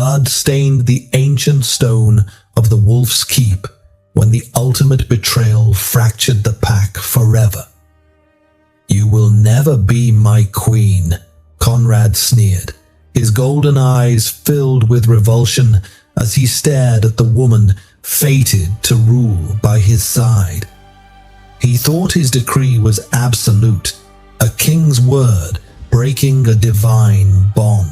blood stained the ancient stone of the Wolf's Keep when the ultimate betrayal fractured the pack forever. "You will never be my queen," Conrad sneered, his golden eyes filled with revulsion as he stared at the woman fated to rule by his side. He thought his decree was absolute, a king's word breaking a divine bond.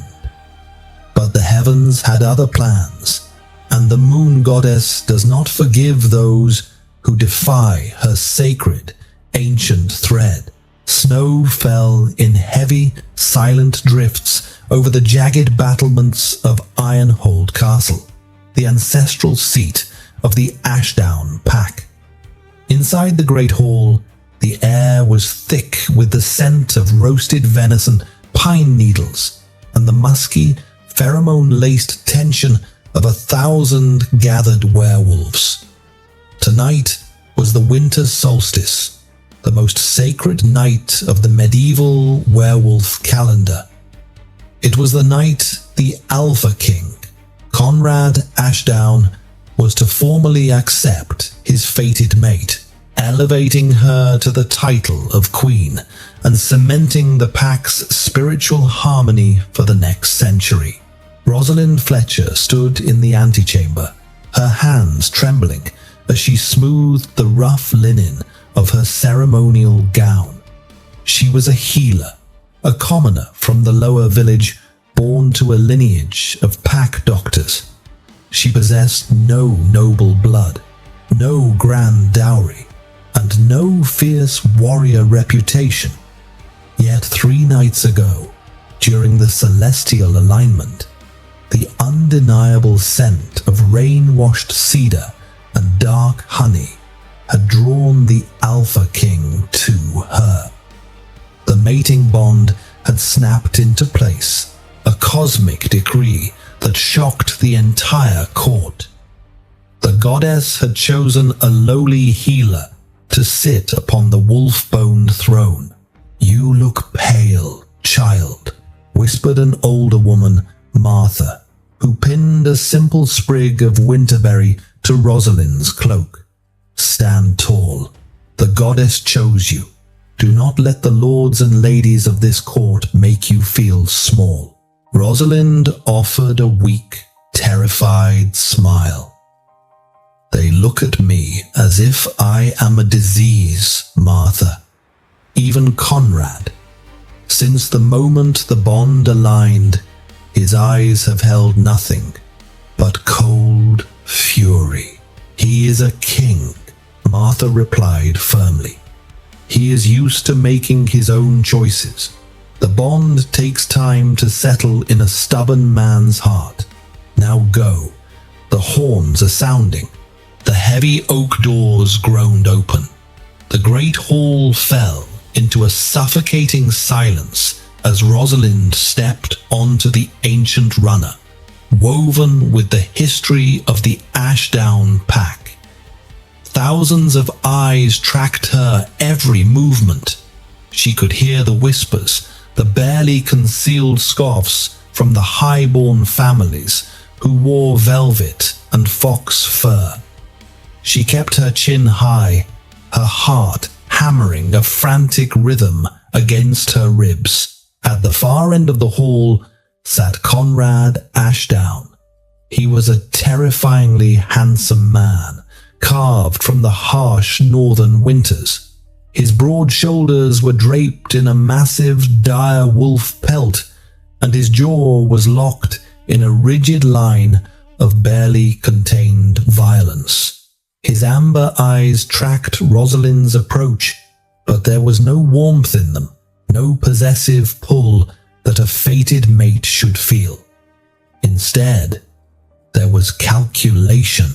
But the heavens had other plans, and the moon goddess does not forgive those who defy her sacred, ancient thread. Snow fell in heavy, silent drifts over the jagged battlements of Ironhold Castle, the ancestral seat of the Ashdown pack. Inside the great hall, the air was thick with the scent of roasted venison, pine needles, and the musky, pheromone-laced tension of 1,000 gathered werewolves. Tonight was the winter solstice, the most sacred night of the medieval werewolf calendar. It was the night the Alpha King, Conrad Ashdown, was to formally accept his fated mate, elevating her to the title of queen and cementing the pack's spiritual harmony for the next century. Rosalind Fletcher stood in the antechamber, her hands trembling as she smoothed the rough linen of her ceremonial gown. She was a healer, a commoner from the lower village, born to a lineage of pack doctors. She possessed no noble blood, no grand dowry, and no fierce warrior reputation. Yet 3 nights ago, during the celestial alignment, the undeniable scent of rain-washed cedar and dark honey had drawn the Alpha King to her. The mating bond had snapped into place, a cosmic decree that shocked the entire court. The goddess had chosen a lowly healer to sit upon the wolf-boned throne. "You look pale, child," whispered an older woman, Martha, who pinned a simple sprig of winterberry to Rosalind's cloak. "Stand tall. The goddess chose you. Do not let the lords and ladies of this court make you feel small." Rosalind offered a weak, terrified smile. "They look at me as if I am a disease, Martha. Even Conrad. Since the moment the bond aligned, his eyes have held nothing but cold fury." "He is a king," Martha replied firmly. "He is used to making his own choices. The bond takes time to settle in a stubborn man's heart. Now go. The horns are sounding." The heavy oak doors groaned open. The great hall fell into a suffocating silence as Rosalind stepped onto the ancient runner, woven with the history of the Ashdown pack. Thousands of eyes tracked her every movement. She could hear the whispers, the barely concealed scoffs from the high-born families who wore velvet and fox fur. She kept her chin high, her heart hammering a frantic rhythm against her ribs. At the far end of the hall sat Conrad Ashdown. He was a terrifyingly handsome man, carved from the harsh northern winters. His broad shoulders were draped in a massive dire wolf pelt, and his jaw was locked in a rigid line of barely contained violence. His amber eyes tracked Rosalind's approach, but there was no warmth in them, no possessive pull that a fated mate should feel. Instead, there was calculation,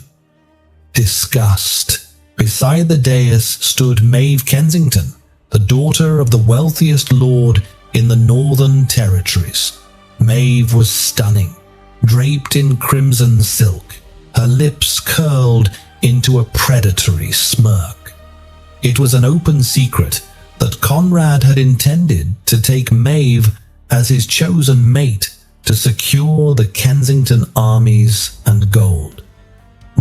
disgust. Beside the dais stood Maeve Kensington, the daughter of the wealthiest lord in the Northern Territories. Maeve was stunning, draped in crimson silk, her lips curled into a predatory smirk. It was an open secret that Conrad had intended to take Maeve as his chosen mate to secure the Kensington army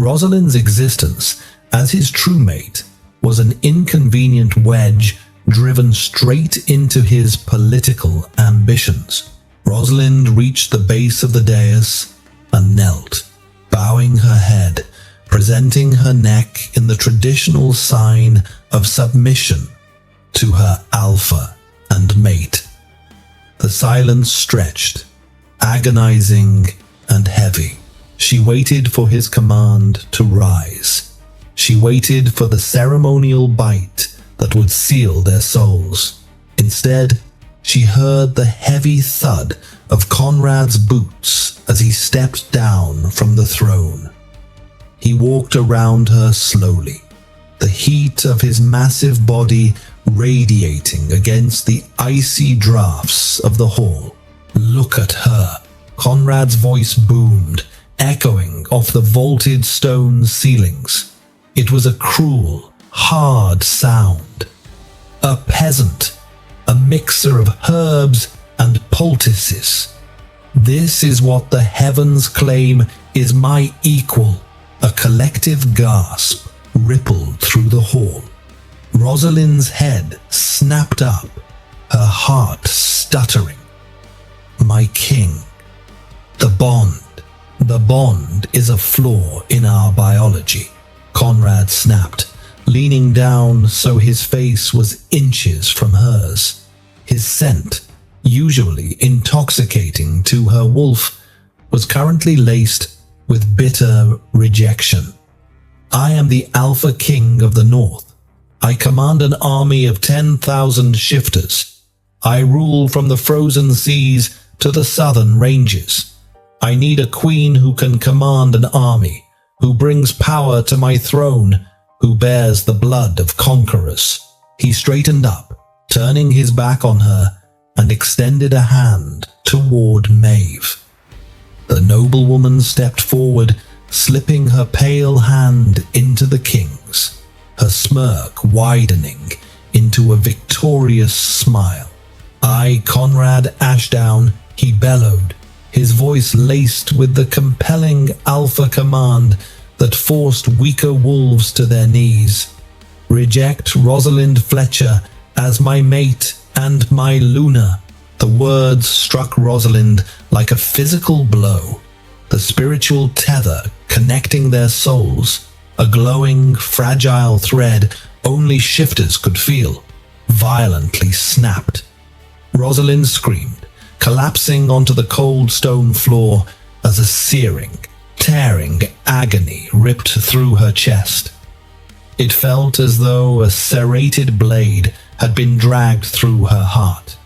Rosalind's existence as his true mate was an inconvenient wedge driven straight into his political ambitions. Rosalind reached the base of the dais and knelt, bowing her head, presenting her neck in the traditional sign of submission to her alpha and mate. The silence stretched, agonizing and heavy. She waited for his command to rise. She waited for the ceremonial bite that would seal their souls. Instead, she heard the heavy thud of Conrad's boots as he stepped down from the throne. He walked around her slowly, the heat of his massive body radiating against the icy drafts of the hall. "Look at her," Conrad's voice boomed, echoing off the vaulted stone ceilings. It was a cruel, hard sound. A peasant, a mixer of herbs and poultices. "This is what the heavens claim is my equal." A collective gasp rippled through the hall. Rosalind's head snapped up, her heart stuttering. "My king. The bond is a flaw in our biology," Conrad snapped, leaning down so his face was inches from hers. His scent, usually intoxicating to her wolf, was currently laced with bitter rejection. "I am the Alpha King of the North. I command an army of 10,000 shifters. I rule from the frozen seas to the southern ranges. I need a queen who can command an army, who brings power to my throne, who bears the blood of conquerors." He straightened up, turning his back on her, and extended a hand toward Maeve. The noblewoman stepped forward, slipping her pale hand into the king's, her smirk widening into a victorious smile. "I, Conrad Ashdown," he bellowed, his voice laced with the compelling alpha command that forced weaker wolves to their knees, "reject Rosalind Fletcher as my mate and my Luna." The words struck Rosalind like a physical blow, the spiritual tether connecting their souls, a glowing, fragile thread only shifters could feel, violently snapped. Rosalind screamed, collapsing onto the cold stone floor as a searing, tearing agony ripped through her chest. It felt as though a serrated blade had been dragged through her heart.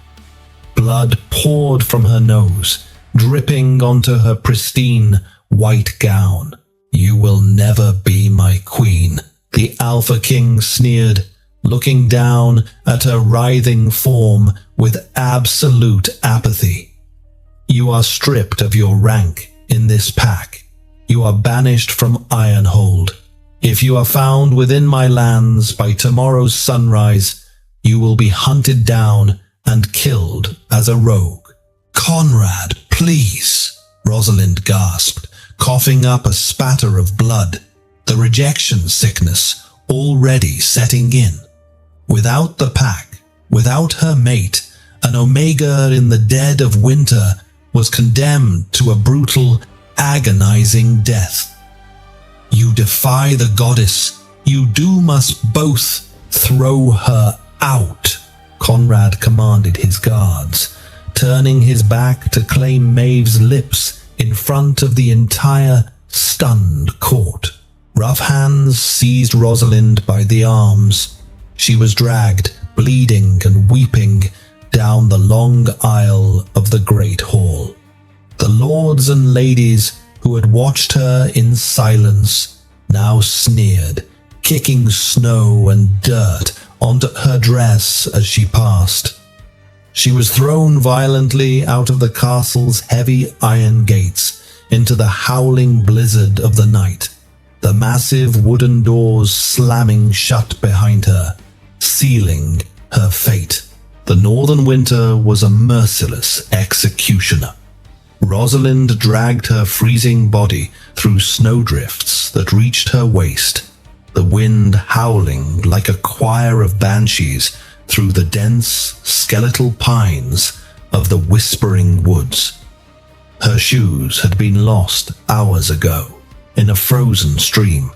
Blood poured from her nose, dripping onto her pristine white gown. "You will never be my queen," the Alpha King sneered, looking down at her writhing form with absolute apathy. "You are stripped of your rank in this pack. You are banished from Ironhold. If you are found within my lands by tomorrow's sunrise, you will be hunted down and killed as a rogue." "Conrad, please," Rosalind gasped, coughing up a spatter of blood, the rejection sickness already setting in. Without the pack, without her mate, an Omega in the dead of winter was condemned to a brutal, agonizing death. "You defy the goddess. You doom us both. Throw her out," Conrad commanded his guards, turning his back to claim Maeve's lips in front of the entire stunned court. Rough hands seized Rosalind by the arms. She was dragged, bleeding and weeping, down the long aisle of the great hall. The lords and ladies who had watched her in silence now sneered, kicking snow and dirt onto her dress as she passed. She was thrown violently out of the castle's heavy iron gates into the howling blizzard of the night, the massive wooden doors slamming shut behind her, sealing her fate. The northern winter was a merciless executioner. Rosalind dragged her freezing body through snowdrifts that reached her waist, the wind howling like a choir of banshees through the dense, skeletal pines of the whispering woods. Her shoes had been lost hours ago in a frozen stream.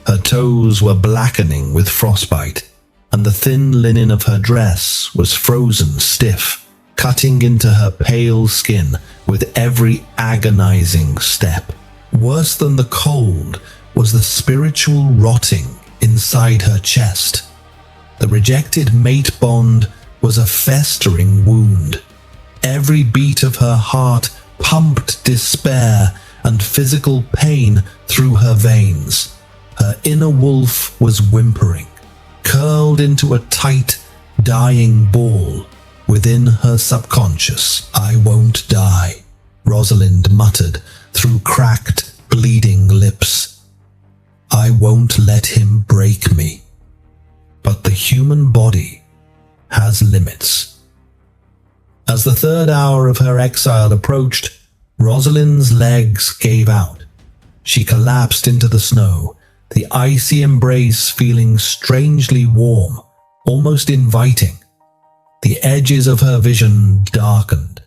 Her toes were blackening with frostbite, and the thin linen of her dress was frozen stiff, cutting into her pale skin with every agonizing step. Worse than the cold was the spiritual rotting inside her chest. The rejected mate bond was a festering wound. Every beat of her heart pumped despair and physical pain through her veins. Her inner wolf was whimpering, curled into a tight, dying ball within her subconscious. "I won't die," Rosalind muttered through cracked, bleeding lips. "I won't let him break me." But the human body has limits. As the third hour of her exile approached, Rosalind's legs gave out. She collapsed into the snow, the icy embrace feeling strangely warm, almost inviting. The edges of her vision darkened.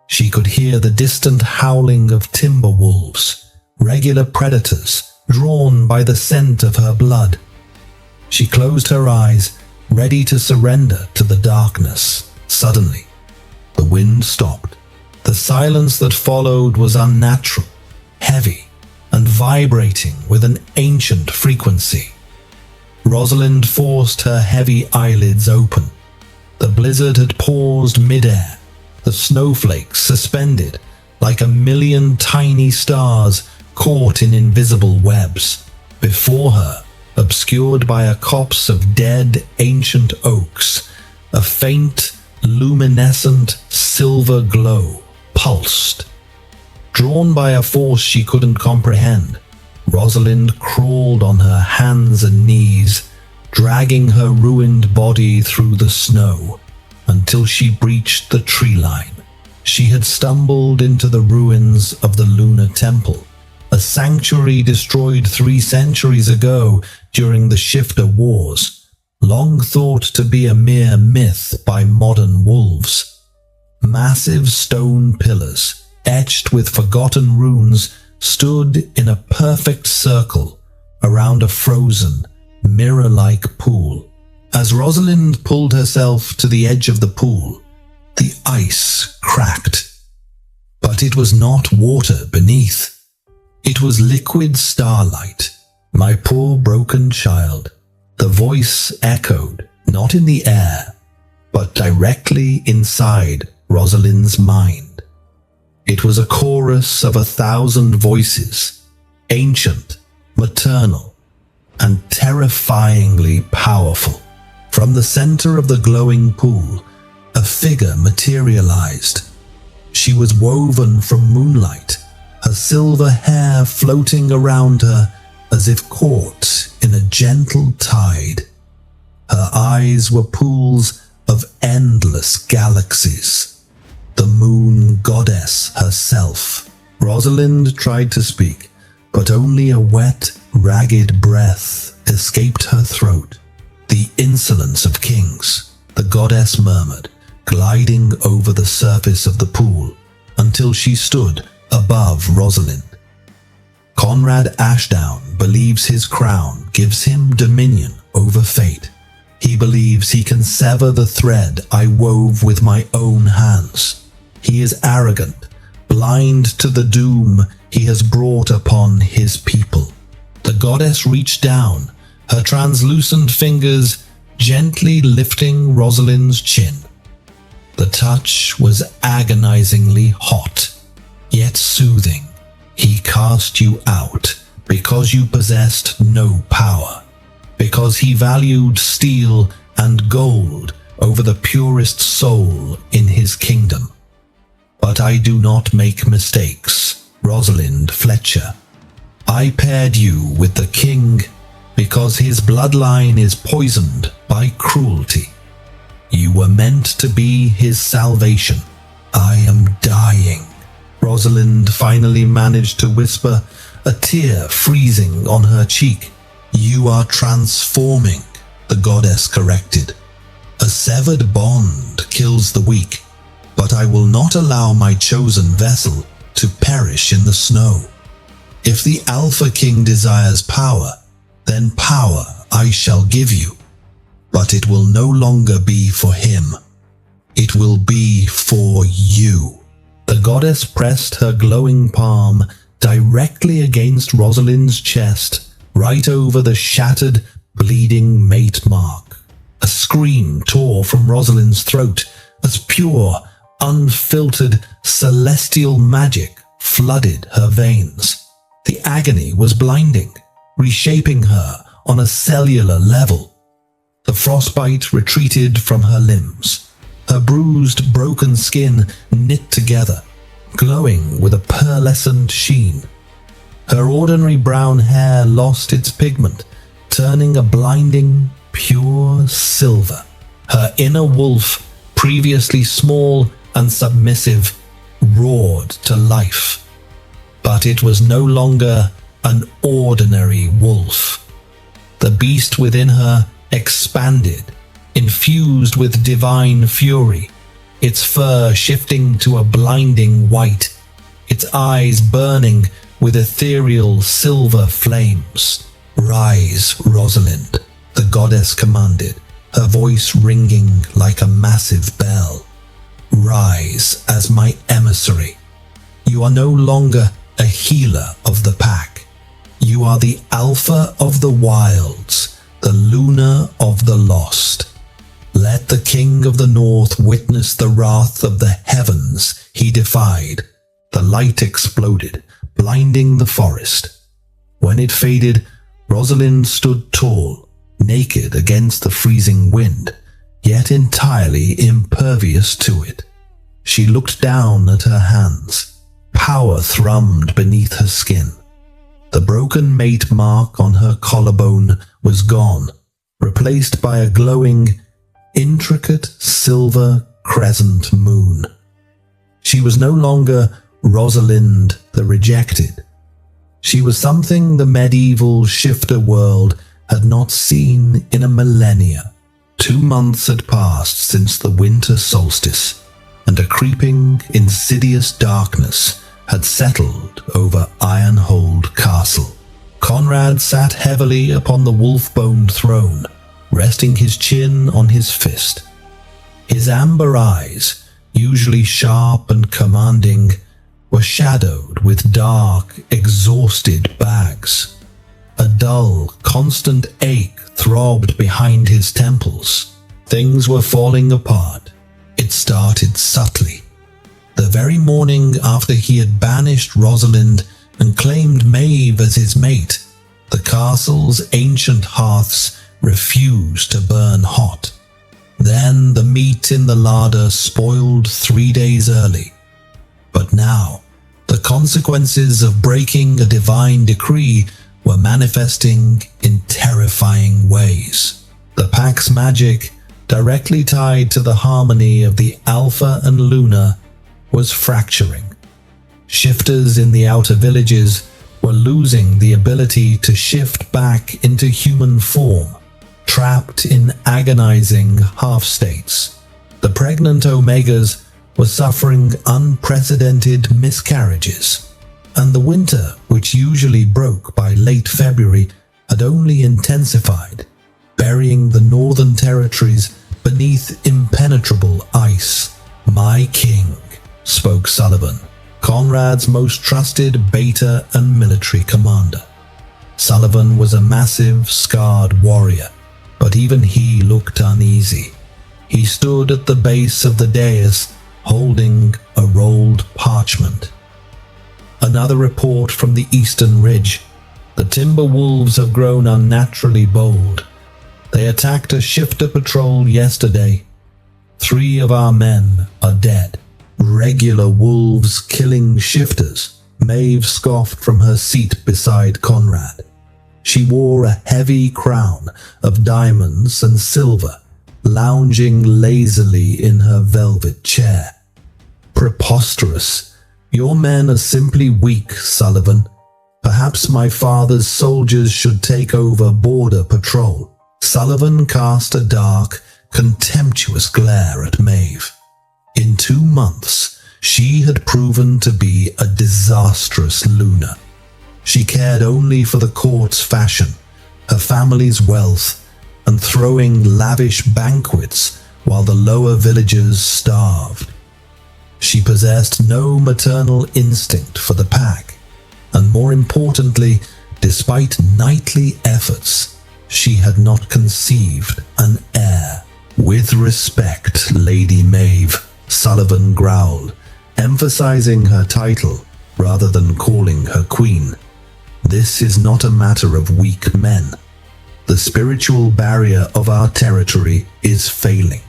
She could hear the distant howling of timber wolves, regular predators drawn by the scent of her blood. She closed her eyes, ready to surrender to the darkness. Suddenly, the wind stopped. The silence that followed was unnatural, heavy, and vibrating with an ancient frequency. Rosalind forced her heavy eyelids open. The blizzard had paused mid-air, the snowflakes suspended like a million tiny stars caught in invisible webs. Before her, obscured by a copse of dead ancient oaks, a faint, luminescent silver glow pulsed. Drawn by a force she couldn't comprehend, Rosalind crawled on her hands and knees, dragging her ruined body through the snow until she breached the tree line. She had stumbled into the ruins of the Lunar Temple, a sanctuary destroyed 3 centuries ago during the Shifter Wars, long thought to be a mere myth by modern wolves. Massive stone pillars, etched with forgotten runes, stood in a perfect circle around a frozen, mirror-like pool. As Rosalind pulled herself to the edge of the pool, the ice cracked. But it was not water beneath. It was liquid starlight. "My poor broken child." The voice echoed, not in the air, but directly inside Rosalind's mind. It was a chorus of 1,000 voices, ancient, maternal, and terrifyingly powerful. From the center of the glowing pool, a figure materialized. She was woven from moonlight, her silver hair floating around her as if caught in a gentle tide. Her eyes were pools of endless galaxies. The moon goddess herself. Rosalind tried to speak, but only a wet, ragged breath escaped her throat. "The insolence of kings," the goddess murmured, gliding over the surface of the pool until she stood above Rosalind. "Conrad Ashdown believes his crown gives him dominion over fate. He believes he can sever the thread I wove with my own hands. He is arrogant, blind to the doom he has brought upon his people." The goddess reached down, her translucent fingers gently lifting Rosalind's chin. The touch was agonizingly hot, yet soothing. "He cast you out because you possessed no power, because he valued steel and gold over the purest soul in his kingdom. But I do not make mistakes, Rosalind Fletcher. I paired you with the king because his bloodline is poisoned by cruelty. You were meant to be his salvation. I am dying." Rosalind finally managed to whisper, a tear freezing on her cheek. "You are transforming," the goddess corrected. "A severed bond kills the weak, but I will not allow my chosen vessel to perish in the snow. If the Alpha King desires power, then power I shall give you, but it will no longer be for him. It will be for you." The goddess pressed her glowing palm directly against Rosalind's chest, right over the shattered, bleeding mate mark. A scream tore from Rosalind's throat as pure, unfiltered, celestial magic flooded her veins. The agony was blinding, reshaping her on a cellular level. The frostbite retreated from her limbs, her bruised, broken skin knit together, glowing with a pearlescent sheen. Her ordinary brown hair lost its pigment, turning a blinding, pure silver. Her inner wolf, previously small and submissive, roared to life. But it was no longer an ordinary wolf. The beast within her expanded, infused with divine fury, its fur shifting to a blinding white, its eyes burning with ethereal silver flames. "Rise, Rosalind," the goddess commanded, her voice ringing like a massive bell. "Rise as my emissary. You are no longer a healer of the pack. You are the Alpha of the wilds, the Luna of the lost. Let the King of the North witness the wrath of the heavens he defied." The light exploded, blinding the forest. When it faded, Rosalind stood tall, naked against the freezing wind, yet entirely impervious to it. She looked down at her hands. Power thrummed beneath her skin. The broken mate mark on her collarbone was gone, replaced by a glowing, intricate silver crescent moon. She was no longer Rosalind the Rejected. She was something the medieval shifter world had not seen in a millennia. 2 months had passed since the winter solstice, and a creeping, insidious darkness had settled over Ironhold Castle. Conrad sat heavily upon the wolf-boned throne, resting his chin on his fist. His amber eyes, usually sharp and commanding, were shadowed with dark, exhausted bags. A dull, constant ache throbbed behind his temples. Things were falling apart. It started subtly. The very morning after he had banished Rosalind and claimed Maeve as his mate, the castle's ancient hearths refused to burn hot. Then the meat in the larder spoiled 3 days early. But now, the consequences of breaking a divine decree were manifesting in terrifying ways. The pack's magic, directly tied to the harmony of the Alpha and Luna, was fracturing. Shifters in the outer villages were losing the ability to shift back into human form, trapped in agonizing half-states. The pregnant Omegas were suffering unprecedented miscarriages, and the winter, which usually broke by late February, had only intensified, burying the northern territories beneath impenetrable ice. "My king," spoke Sullivan, Conrad's most trusted beta and military commander. Sullivan was a massive, scarred warrior, but even he looked uneasy. He stood at the base of the dais, holding a rolled parchment. Another report from the eastern ridge. The timber wolves have grown unnaturally bold. They attacked a shifter patrol yesterday. 3 of our men are dead. Regular wolves killing shifters, Maeve scoffed from her seat beside Conrad. She wore a heavy crown of diamonds and silver, lounging lazily in her velvet chair. Preposterous, Your men are simply weak, Sullivan. Perhaps my father's soldiers should take over border patrol. Sullivan cast a dark, contemptuous glare at Maeve. In 2 months, she had proven to be a disastrous Luna. She cared only for the court's fashion, her family's wealth, and throwing lavish banquets while the lower villagers starved. She possessed no maternal instinct for the pack, and more importantly, despite nightly efforts, she had not conceived an heir. With respect, Lady Maeve, Sullivan growled, emphasizing her title rather than calling her queen. This is not a matter of weak men. The spiritual barrier of our territory is failing.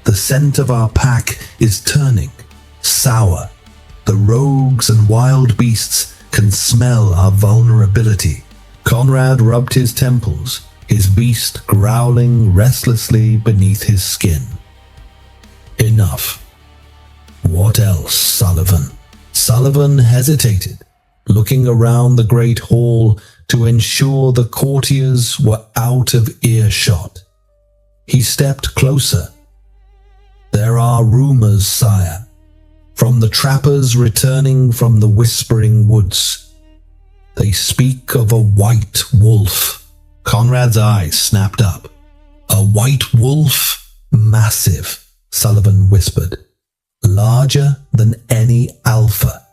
The scent of our pack is turning sour. The rogues and wild beasts can smell our vulnerability. Conrad rubbed his temples, his beast growling restlessly beneath his skin. Enough. What else, Sullivan? Sullivan hesitated, looking around the great hall to ensure the courtiers were out of earshot. He stepped closer. There are rumors, sire, from the trappers returning from the Whispering Woods. They speak of a white wolf. Conrad's eyes snapped up. A white wolf? Massive, Sullivan whispered. Larger than any alpha.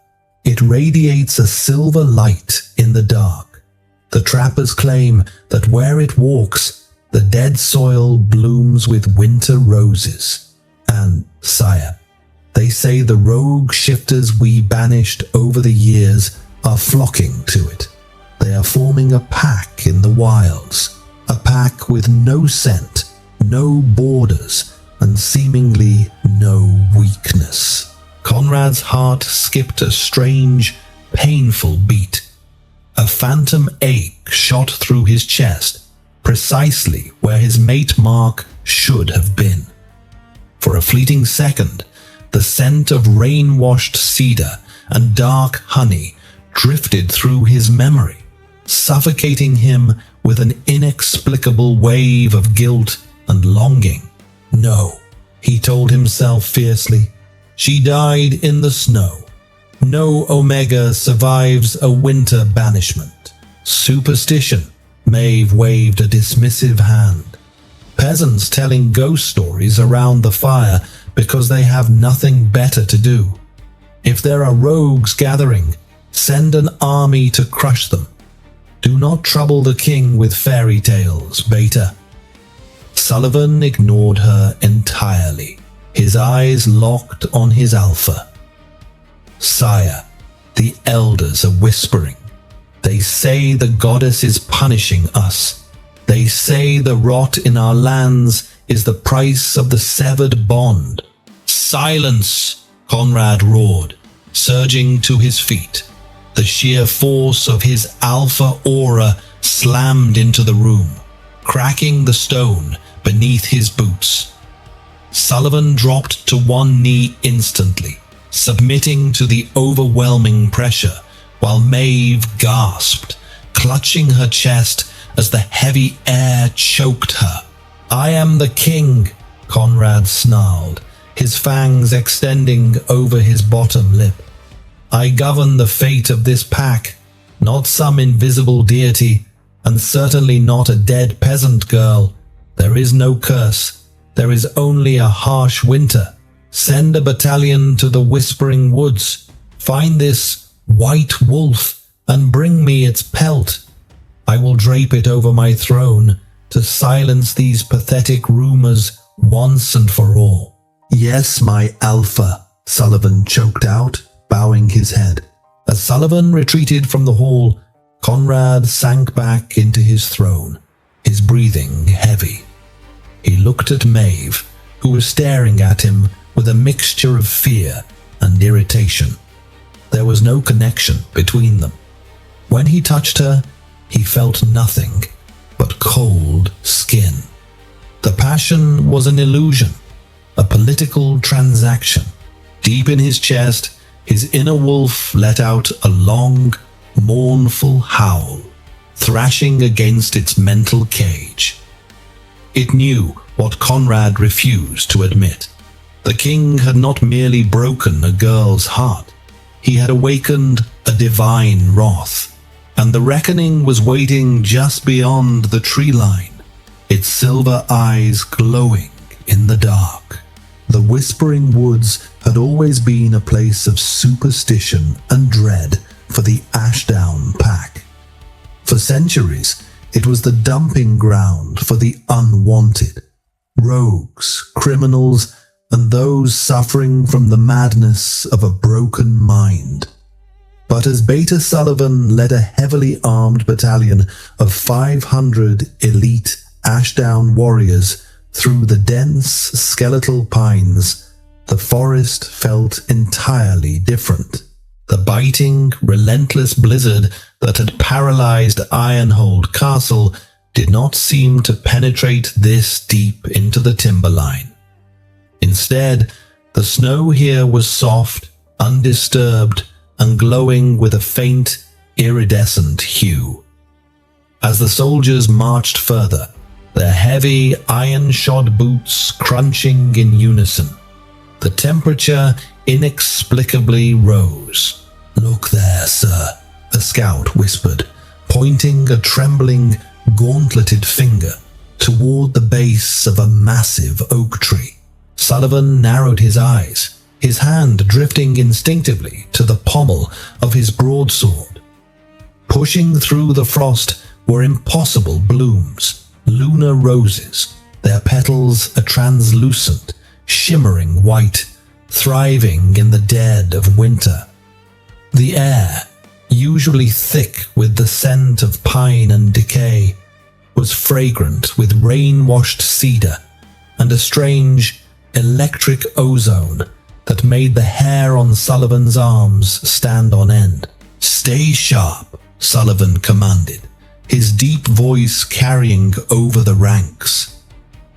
It radiates a silver light in the dark. The trappers claim that where it walks, the dead soil blooms with winter roses. And, sire, they say the rogue shifters we banished over the years are flocking to it. They are forming a pack in the wilds, a pack with no scent, no borders, and seemingly no weakness. Conrad's heart skipped a strange, painful beat. A phantom ache shot through his chest, precisely where his mate mark should have been. For a fleeting second, the scent of rain-washed cedar and dark honey drifted through his memory, suffocating him with an inexplicable wave of guilt and longing. No, he told himself fiercely. She died in the snow. No Omega survives a winter banishment. Superstition. Maeve waved a dismissive hand. Peasants telling ghost stories around the fire because they have nothing better to do. If there are rogues gathering, send an army to crush them. Do not trouble the king with fairy tales, Beta. Sullivan ignored her entirely, his eyes locked on his alpha. Sire, the elders are whispering. They say the goddess is punishing us. They say the rot in our lands is the price of the severed bond. Silence! Conrad roared, surging to his feet. The sheer force of his alpha aura slammed into the room, cracking the stone beneath his boots. Sullivan dropped to one knee instantly, submitting to the overwhelming pressure, while Maeve gasped, clutching her chest as the heavy air choked her. I am the king, Conrad snarled, his fangs extending over his bottom lip. I govern the fate of this pack, not some invisible deity, and certainly not a dead peasant girl. There is no curse. There is only a harsh winter. Send a battalion to the Whispering Woods. Find this white wolf and bring me its pelt. I will drape it over my throne to silence these pathetic rumors once and for all. Yes, my alpha, Sullivan choked out, bowing his head. As Sullivan retreated from the hall, Conrad sank back into his throne, his breathing heavy. He looked at Maeve, who was staring at him with a mixture of fear and irritation. There was no connection between them. When he touched her, he felt nothing but cold skin. The passion was an illusion, a political transaction. Deep in his chest, His inner wolf let out a long, mournful howl, thrashing against its mental cage. It knew what Conrad refused to admit. The king had not merely broken a girl's heart, he had awakened a divine wrath, and the reckoning was waiting just beyond the tree line, its silver eyes glowing in the dark. The Whispering Woods had always been a place of superstition and dread for the Ashdown pack. For centuries, it was the dumping ground for the unwanted, rogues, criminals, and those suffering from the madness of a broken mind. But as Beta Sullivan led a heavily armed battalion of 500 elite Ashdown warriors through the dense skeletal pines, the forest felt entirely different. The biting, relentless blizzard that had paralyzed Ironhold Castle did not seem to penetrate this deep into the timberline. Instead, the snow here was soft, undisturbed, and glowing with a faint, iridescent hue. As the soldiers marched further, their heavy, iron-shod boots crunching in unison, the temperature inexplicably rose. "Look there, sir," a scout whispered, pointing a trembling, gauntleted finger toward the base of a massive oak tree. Sullivan narrowed his eyes, his hand drifting instinctively to the pommel of his broadsword. Pushing through the frost were impossible blooms, lunar roses, their petals a translucent, shimmering white, thriving in the dead of winter. The air, usually thick with the scent of pine and decay, was fragrant with rain-washed cedar and a strange, electric ozone that made the hair on Sullivan's arms stand on end. "Stay sharp," Sullivan commanded, his deep voice carrying over the ranks.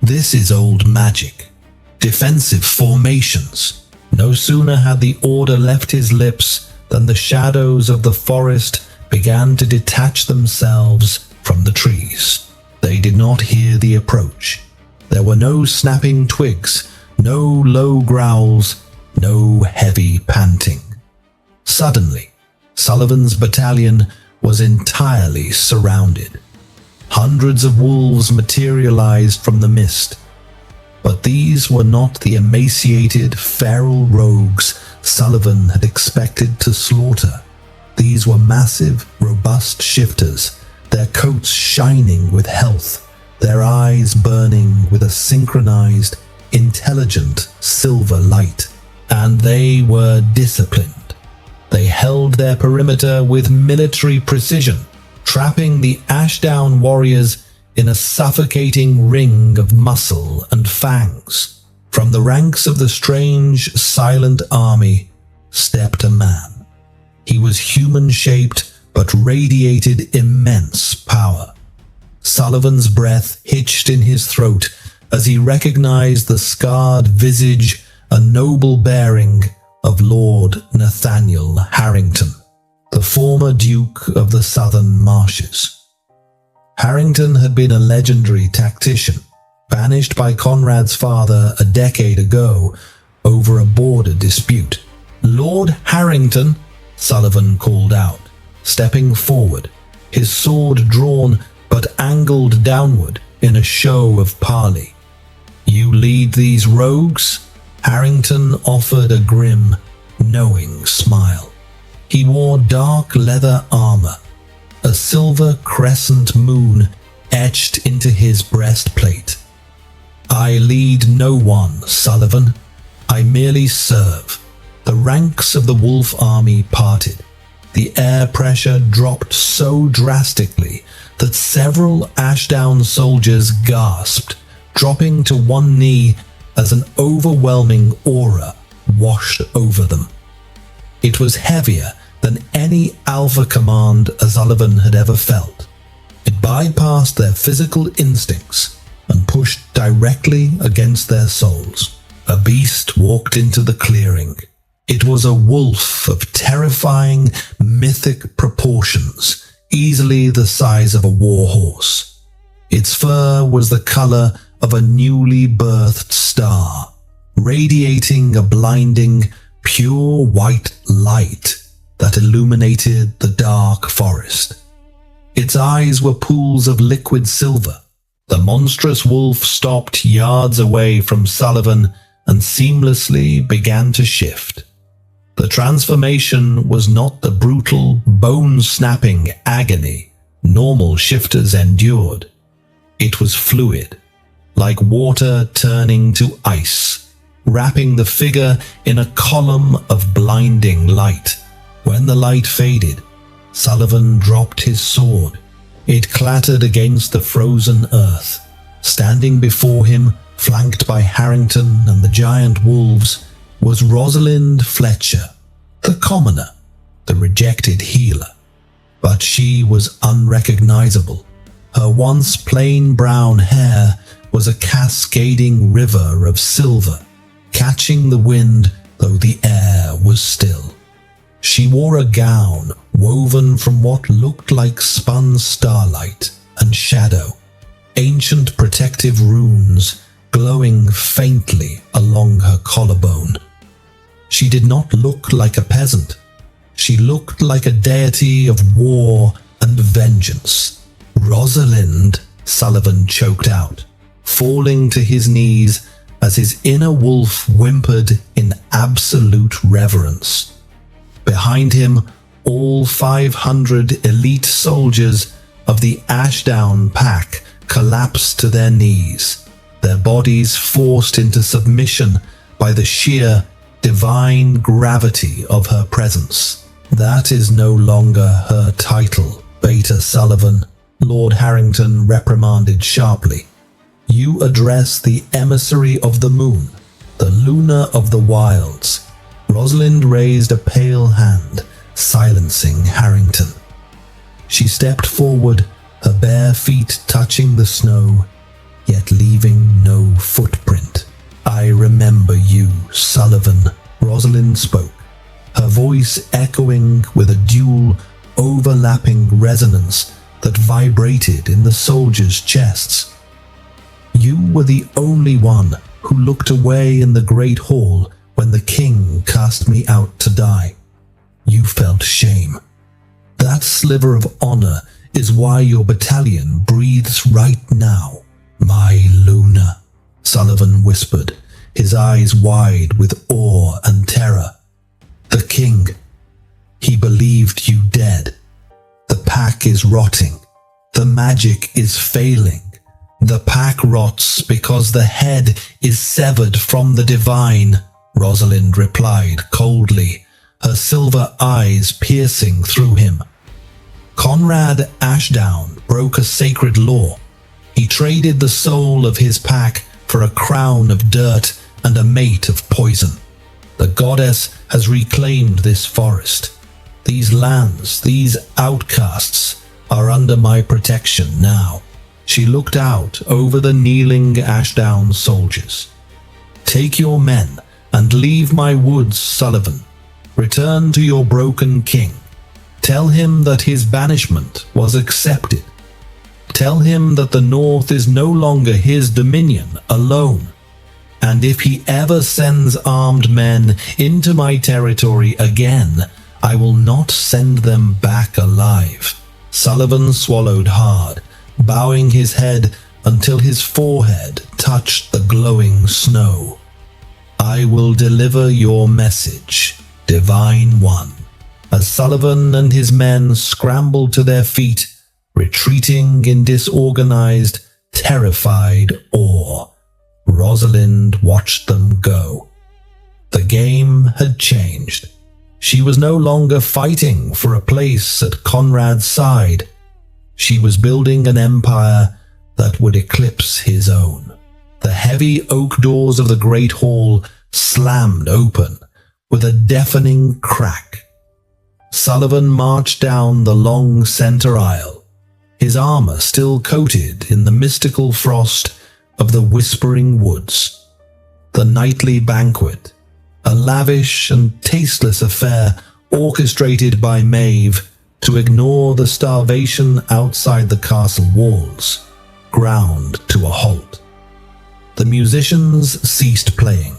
"This is old magic. Defensive formations." No sooner had the order left his lips than the shadows of the forest began to detach themselves from the trees. They did not hear the approach. There were no snapping twigs, no low growls, no heavy panting. Suddenly, Sullivan's battalion was entirely surrounded. Hundreds of wolves materialized from the mist, but these were not the emaciated, feral rogues Sullivan had expected to slaughter. These were massive, robust shifters, their coats shining with health, their eyes burning with a synchronized, intelligent silver light. And they were disciplined. They held their perimeter with military precision, trapping the Ashdown warriors in a suffocating ring of muscle and fangs. From the ranks of the strange, silent army stepped a man. He was human-shaped but radiated immense power. Sullivan's breath hitched in his throat as he recognized the scarred visage and noble bearing of Lord Nathaniel Harrington, the former Duke of the Southern Marshes. Harrington had been a legendary tactician, banished by Conrad's father a decade ago over a border dispute. "Lord Harrington," Sullivan called out, stepping forward, his sword drawn but angled downward in a show of parley. "You lead these rogues?" Harrington offered a grim, knowing smile. He wore dark leather armor, a silver crescent moon etched into his breastplate. "I lead no one, Sullivan. I merely serve." The ranks of the wolf army parted. The air pressure dropped so drastically that several Ashdown soldiers gasped, dropping to one knee as an overwhelming aura washed over them. It was heavier than any Alpha command Sullivan had ever felt. It bypassed their physical instincts and pushed directly against their souls. A beast walked into the clearing, It was a wolf of terrifying, mythic proportions, easily the size of a warhorse. Its fur was the color of a newly birthed star, radiating a blinding, pure white light that illuminated the dark forest. Its eyes were pools of liquid silver. The monstrous wolf stopped yards away from Sullivan and seamlessly began to shift. The transformation was not the brutal, bone-snapping agony normal shifters endured. It was fluid, like water turning to ice, wrapping the figure in a column of blinding light. When the light faded, Sullivan dropped his sword. It clattered against the frozen earth. Standing before him, flanked by Harrington and the giant wolves, was Rosalind Fletcher, the commoner, the rejected healer. But she was unrecognizable. Her once plain brown hair was a cascading river of silver, catching the wind though the air was still. She wore a gown woven from what looked like spun starlight and shadow, ancient protective runes glowing faintly along her collarbone. She did not look like a peasant. She looked like a deity of war and vengeance. "Rosalind," Sullivan choked out, falling to his knees as his inner wolf whimpered in absolute reverence. Behind him, all 500 elite soldiers of the Ashdown Pack collapsed to their knees, their bodies forced into submission by the sheer, divine gravity of her presence. "That is no longer her title, Beta Sullivan," Lord Harrington reprimanded sharply. "You address the emissary of the moon, the Luna of the Wilds." Rosalind raised a pale hand, silencing Harrington. She stepped forward, her bare feet touching the snow, yet leaving no footprint. "I remember you, Sullivan," Rosalind spoke, her voice echoing with a dual, overlapping resonance that vibrated in the soldiers' chests. "You were the only one who looked away in the great hall when the king cast me out to die. You felt shame. That sliver of honor is why your battalion breathes right now. My Luna," Sullivan whispered, his eyes wide with awe and terror. "The king, he believed you dead. The pack is rotting. The magic is failing. The pack rots because the head is severed from the divine," Rosalind replied coldly, her silver eyes piercing through him. "Conrad Ashdown broke a sacred law. He traded the soul of his pack for a crown of dirt and a mate of poison. The goddess has reclaimed this forest. These lands, these outcasts, are under my protection now." She looked out over the kneeling Ashdown soldiers. "Take your men and leave my woods, Sullivan. Return to your broken king. Tell him that his banishment was accepted. Tell him that the North is no longer his dominion alone. And if he ever sends armed men into my territory again, I will not send them back alive." Sullivan swallowed hard, bowing his head until his forehead touched the glowing snow. "I will deliver your message, Divine One." As Sullivan and his men scrambled to their feet, retreating in disorganized, terrified awe, Rosalind watched them go. The game had changed. She was no longer fighting for a place at Conrad's side. She was building an empire that would eclipse his own. The heavy oak doors of the great hall slammed open with a deafening crack. Sullivan marched down the long center aisle, his armor still coated in the mystical frost of the Whispering Woods. The nightly banquet, a lavish and tasteless affair orchestrated by Maeve to ignore the starvation outside the castle walls, ground to a halt. The musicians ceased playing.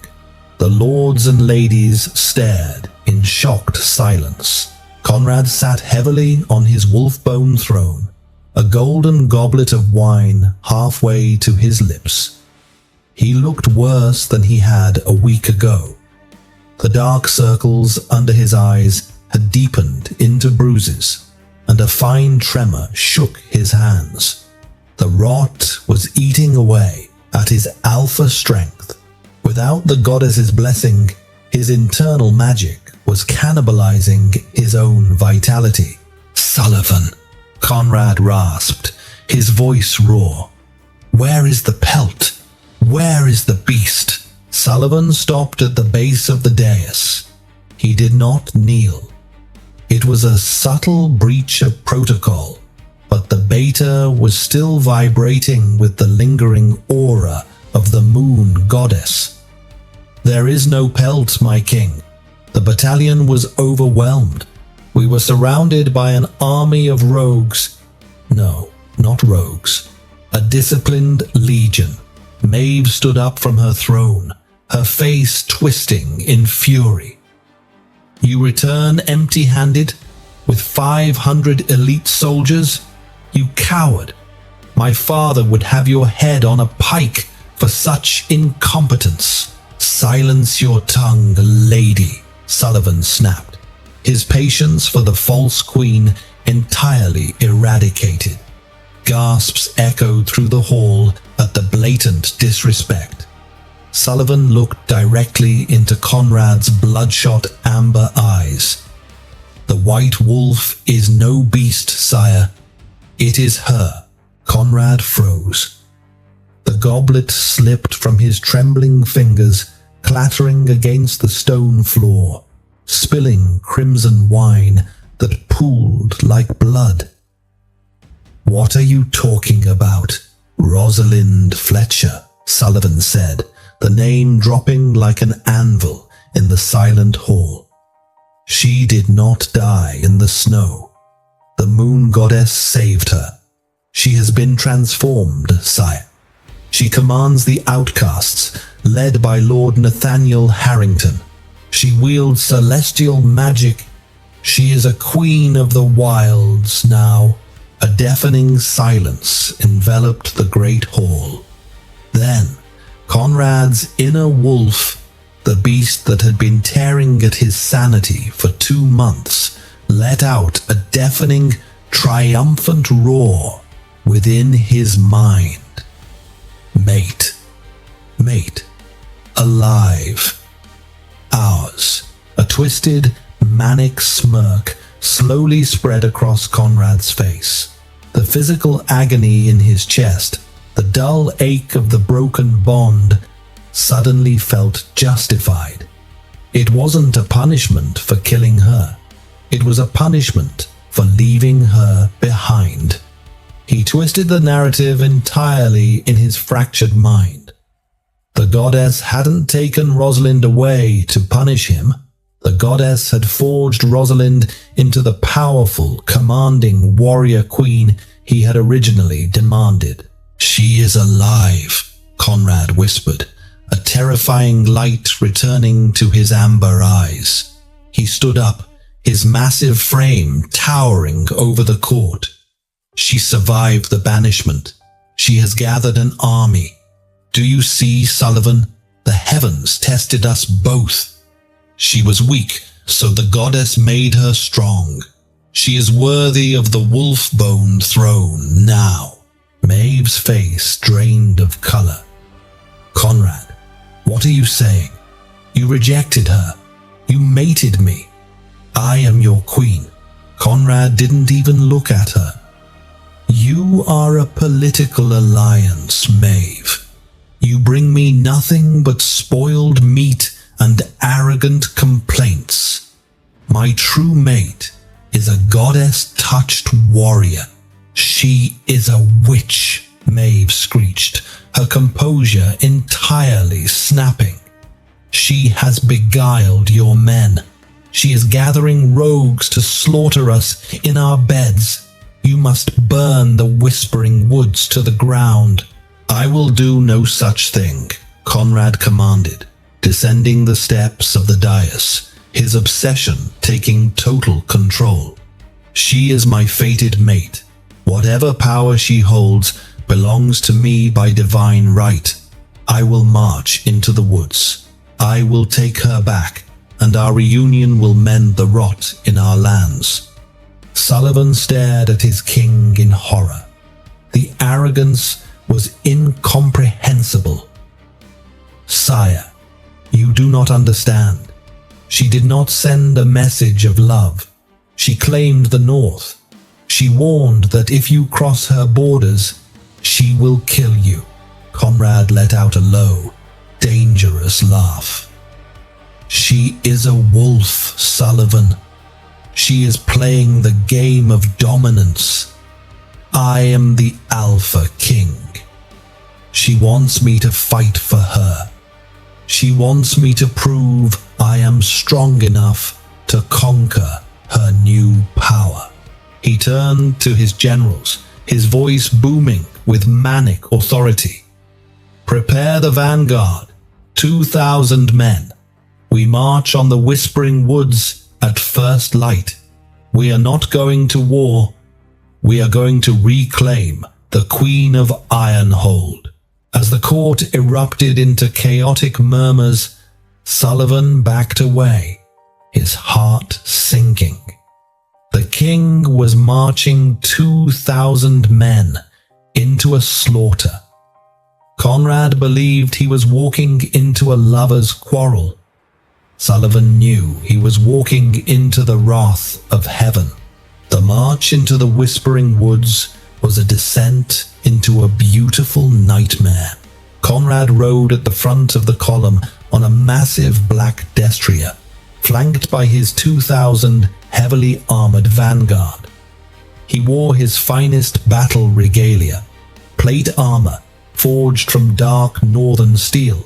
The lords and ladies stared in shocked silence. Conrad sat heavily on his wolf-bone throne, a golden goblet of wine halfway to his lips. He looked worse than he had a week ago. The dark circles under his eyes had deepened into bruises, and a fine tremor shook his hands. The rot was eating away at his alpha strength. Without the goddess's blessing, his internal magic was cannibalizing his own vitality. "Sullivan," Conrad rasped, his voice raw. "Where is the pelt? Where is the beast?" Sullivan stopped at the base of the dais. He did not kneel. It was a subtle breach of protocol, but the beta was still vibrating with the lingering aura of the moon goddess. "There is no pelt, my king." The battalion was overwhelmed. We were surrounded by an army of rogues. No, not rogues. A disciplined legion. Maeve stood up from her throne, her face twisting in fury. "You return empty-handed, with 500 elite soldiers? You coward! My father would have your head on a pike for such incompetence." "Silence your tongue, lady," Sullivan snapped, his patience for the false queen entirely eradicated. Gasps echoed through the hall at the blatant disrespect. Sullivan looked directly into Conrad's bloodshot amber eyes. "The white wolf is no beast, sire. It is her." Conrad froze. The goblet slipped from his trembling fingers, clattering against the stone floor, spilling crimson wine that pooled like blood. "What are you talking about?" "Rosalind Fletcher," Sullivan said, the name dropping like an anvil in the silent hall. "She did not die in the snow. The moon goddess saved her. She has been transformed, sire. She commands the outcasts, led by Lord Nathaniel Harrington. She wields celestial magic. She is a queen of the wilds now." A deafening silence enveloped the great hall. Then, Conrad's inner wolf, the beast that had been tearing at his sanity for 2 months, let out a deafening, triumphant roar within his mind. Mate. Mate. Alive. Ours. A twisted, manic smirk slowly spread across Conrad's face. The physical agony in his chest, the dull ache of the broken bond, suddenly felt justified. It wasn't a punishment for killing her. It was a punishment for leaving her behind. He twisted the narrative entirely in his fractured mind. The goddess hadn't taken Rosalind away to punish him. The goddess had forged Rosalind into the powerful, commanding warrior queen he had originally demanded. "She is alive," Conrad whispered, a terrifying light returning to his amber eyes. He stood up, his massive frame towering over the court. "She survived the banishment. She has gathered an army. Do you see, Sullivan? The heavens tested us both. She was weak, so the goddess made her strong. She is worthy of the wolf-bone throne now." Maeve's face drained of color. "Conrad, what are you saying? You rejected her. You mated me. I am your queen." Conrad didn't even look at her. "You are a political alliance, Maeve. You bring me nothing but spoiled meat and arrogant complaints. My true mate is a goddess-touched warrior. She is a witch," Maeve screeched, her composure entirely snapping. She has beguiled your men. She is gathering rogues to slaughter us in our beds. You must burn the Whispering Woods to the ground." "I will do no such thing," Conrad commanded, descending the steps of the dais, his obsession taking total control. "She is my fated mate. Whatever power she holds belongs to me by divine right. I will march into the woods. I will take her back, and our reunion will mend the rot in our lands." Sullivan stared at his king in horror. The arrogance was incomprehensible. "Sire, you do not understand. She did not send a message of love. She claimed the North. She warned that if you cross her borders, she will kill you." Conrad let out a low, dangerous laugh. "She is a wolf, Sullivan. She is playing the game of dominance. I am the Alpha King. She wants me to fight for her. She wants me to prove I am strong enough to conquer her new power." He turned to his generals, his voice booming with manic authority. "Prepare the vanguard, 2,000 men. We march on the Whispering Woods at first light. We are not going to war. We are going to reclaim the Queen of Ironhold." As the court erupted into chaotic murmurs, Sullivan backed away, his heart sinking. The king was marching 2,000 men into a slaughter. Conrad believed he was walking into a lover's quarrel. Sullivan knew he was walking into the wrath of heaven. The march into the Whispering Woods was a descent into a beautiful nightmare. Conrad rode at the front of the column on a massive black destrier, flanked by his 2,000 heavily armored vanguard. He wore his finest battle regalia, plate armor forged from dark northern steel,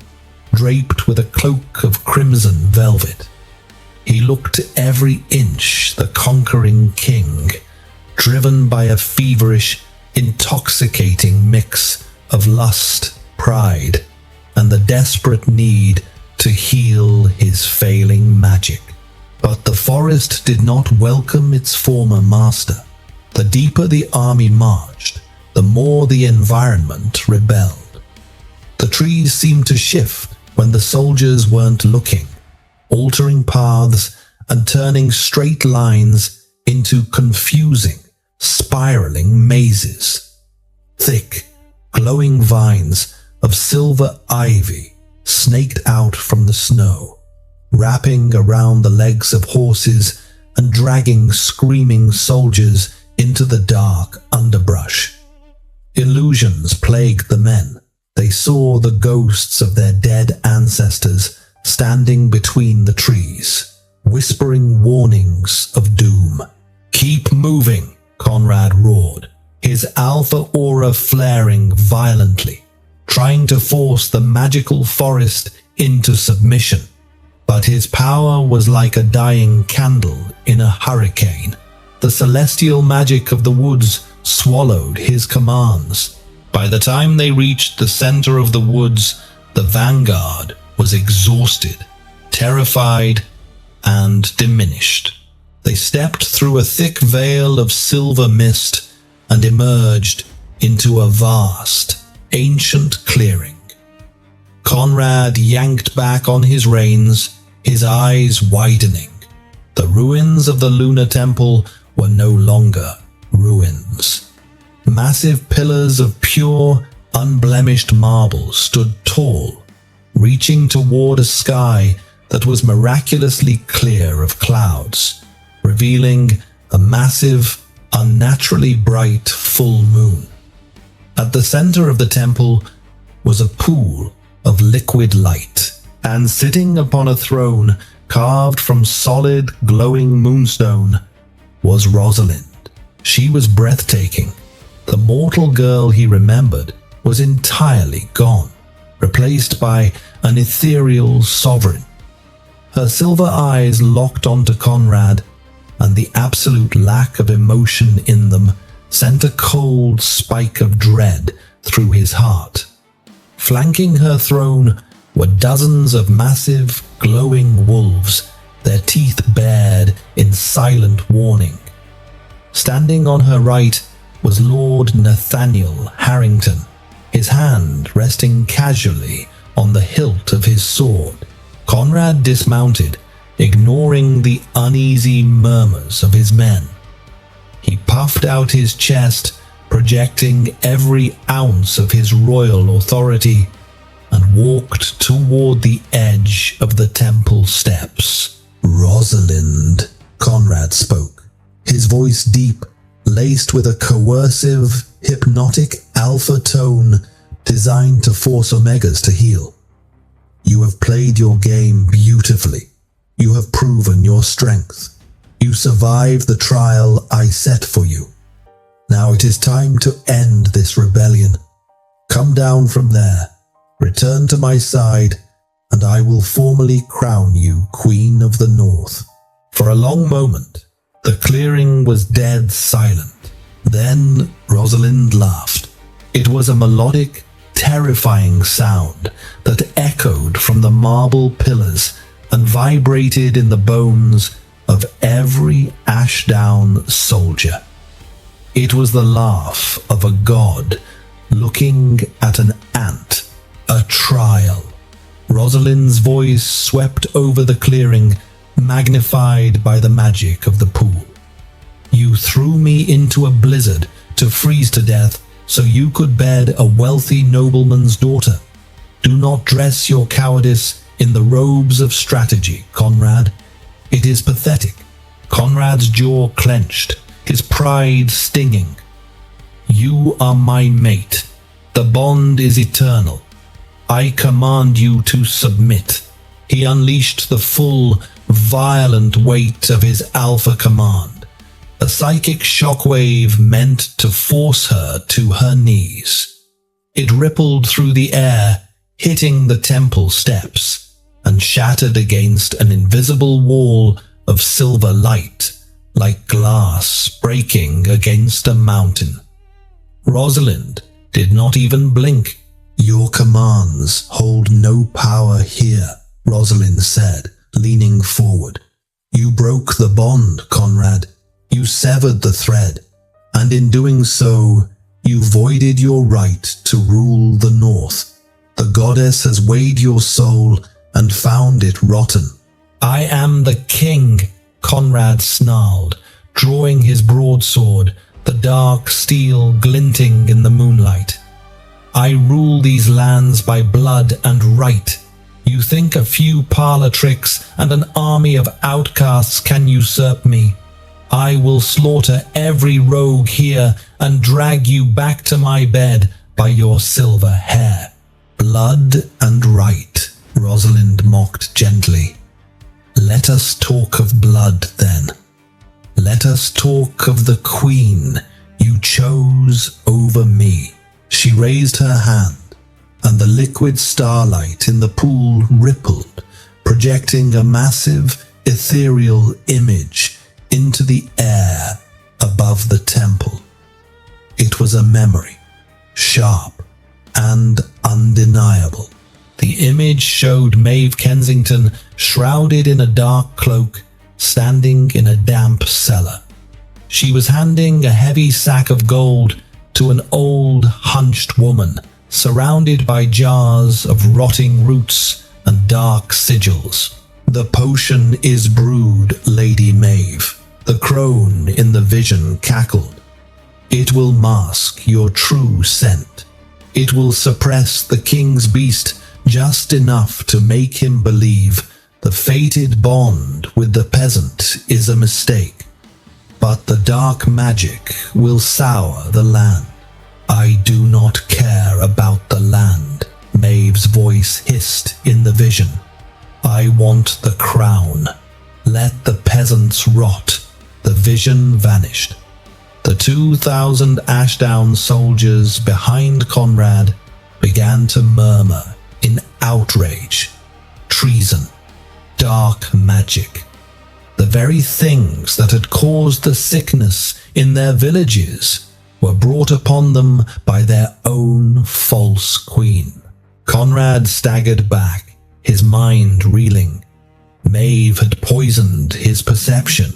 draped with a cloak of crimson velvet. He looked every inch the conquering king, driven by a feverish, intoxicating mix of lust, pride, and the desperate need to heal his failing magic. But the forest did not welcome its former master. The deeper the army marched, the more the environment rebelled. The trees seemed to shift when the soldiers weren't looking, altering paths and turning straight lines into confusing, spiraling mazes. Thick, glowing vines of silver ivy snaked out from the snow, wrapping around the legs of horses and dragging screaming soldiers into the dark underbrush. Illusions plagued the men. They saw the ghosts of their dead ancestors standing between the trees, whispering warnings of doom. "Keep moving," Conrad roared, his alpha aura flaring violently, trying to force the magical forest into submission. But his power was like a dying candle in a hurricane. The celestial magic of the woods swallowed his commands. By the time they reached the center of the woods, the vanguard was exhausted, terrified, and diminished. They stepped through a thick veil of silver mist and emerged into a vast, ancient clearing. Conrad yanked back on his reins, his eyes widening. The ruins of the Lunar Temple were no longer ruins. Massive pillars of pure, unblemished marble stood tall, reaching toward a sky that was miraculously clear of clouds, revealing a massive, unnaturally bright full moon. At the center of the temple was a pool of liquid light, and sitting upon a throne carved from solid, glowing moonstone was Rosalind. She was breathtaking. The mortal girl he remembered was entirely gone, replaced by an ethereal sovereign. Her silver eyes locked onto Conrad, and the absolute lack of emotion in them sent a cold spike of dread through his heart. Flanking her throne were dozens of massive, glowing wolves, their teeth bared in silent warning. Standing on her right was Lord Nathaniel Harrington, his hand resting casually on the hilt of his sword. Conrad dismounted, ignoring the uneasy murmurs of his men. He puffed out his chest, projecting every ounce of his royal authority, and walked toward the edge of the temple steps. "Rosalind," Conrad spoke, his voice deep, laced with a coercive, hypnotic alpha tone designed to force Omegas to heel. "You have played your game beautifully. You have proven your strength. You survived the trial I set for you. Now it is time to end this rebellion. Come down from there, return to my side, and I will formally crown you Queen of the North." For a long moment, the clearing was dead silent. Then Rosalind laughed. It was a melodic, terrifying sound that echoed from the marble pillars and vibrated in the bones of every Ashdown soldier. It was the laugh of a god looking at an ant. A trial. Rosalind's voice swept over the clearing, magnified by the magic of the pool. "You threw me into a blizzard to freeze to death so you could bed a wealthy nobleman's daughter. Do not dress your cowardice in the robes of strategy, Conrad. It is pathetic." Conrad's jaw clenched, his pride stinging. "You are my mate. The bond is eternal. I command you to submit." He unleashed the full, violent weight of his alpha command, a psychic shockwave meant to force her to her knees. It rippled through the air, hitting the temple steps, and shattered against an invisible wall of silver light, like glass breaking against a mountain. Rosalind did not even blink. "Your commands hold no power here," Rosalind said, leaning forward. "You broke the bond, Conrad. You severed the thread, and in doing so, you voided your right to rule the North. The goddess has weighed your soul and found it rotten." "I am the king," Conrad snarled, drawing his broadsword, the dark steel glinting in the moonlight. "I rule these lands by blood and right. You think a few parlor tricks and an army of outcasts can usurp me? I will slaughter every rogue here and drag you back to my bed by your silver hair." "Blood and right," Rosalind mocked gently. "Let us talk of blood then. Let us talk of the queen you chose over me." She raised her hand, and the liquid starlight in the pool rippled, projecting a massive, ethereal image into the air above the temple. It was a memory, sharp and undeniable. The image showed Maeve Kensington shrouded in a dark cloak, standing in a damp cellar. She was handing a heavy sack of gold to an old, hunched woman, surrounded by jars of rotting roots and dark sigils. "The potion is brewed, Lady Maeve," the crone in the vision cackled. "It will mask your true scent. It will suppress the king's beast just enough to make him believe the fated bond with the peasant is a mistake. But the dark magic will sour the land." "I do not care about the land," Maeve's voice hissed in the vision. "I want the crown. Let the peasants rot." The vision vanished. The 2,000 Ashdown soldiers behind Conrad began to murmur in outrage, treason, dark magic. The very things that had caused the sickness in their villages were brought upon them by their own false queen. Conrad staggered back, his mind reeling. Maeve had poisoned his perception.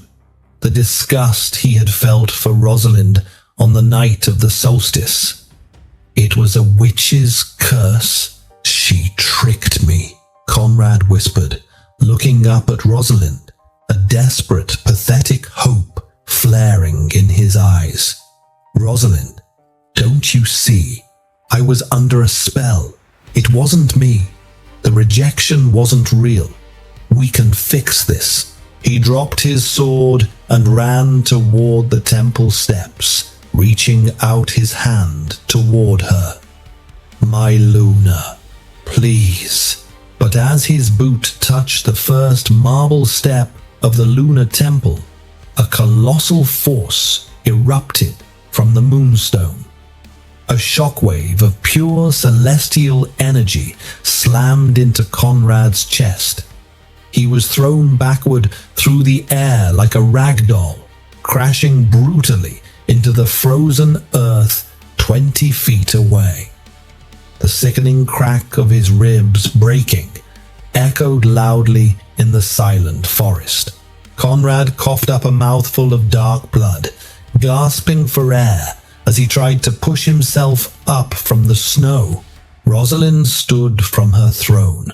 The disgust he had felt for Rosalind on the night of the solstice. It was a witch's curse. She tricked me, Conrad whispered, looking up at Rosalind, a desperate, pathetic hope flaring in his eyes. Rosalind, don't you see? I was under a spell. It wasn't me. The rejection wasn't real. We can fix this. He dropped his sword and ran toward the temple steps, reaching out his hand toward her. My Luna, please. But as his boot touched the first marble step of the Lunar Temple, a colossal force erupted from the Moonstone. A shockwave of pure celestial energy slammed into Conrad's chest. He was thrown backward through the air like a rag doll, crashing brutally into the frozen earth 20 feet away. The sickening crack of his ribs breaking echoed loudly in the silent forest. Conrad coughed up a mouthful of dark blood, gasping for air as he tried to push himself up from the snow. Rosalind stood from her throne.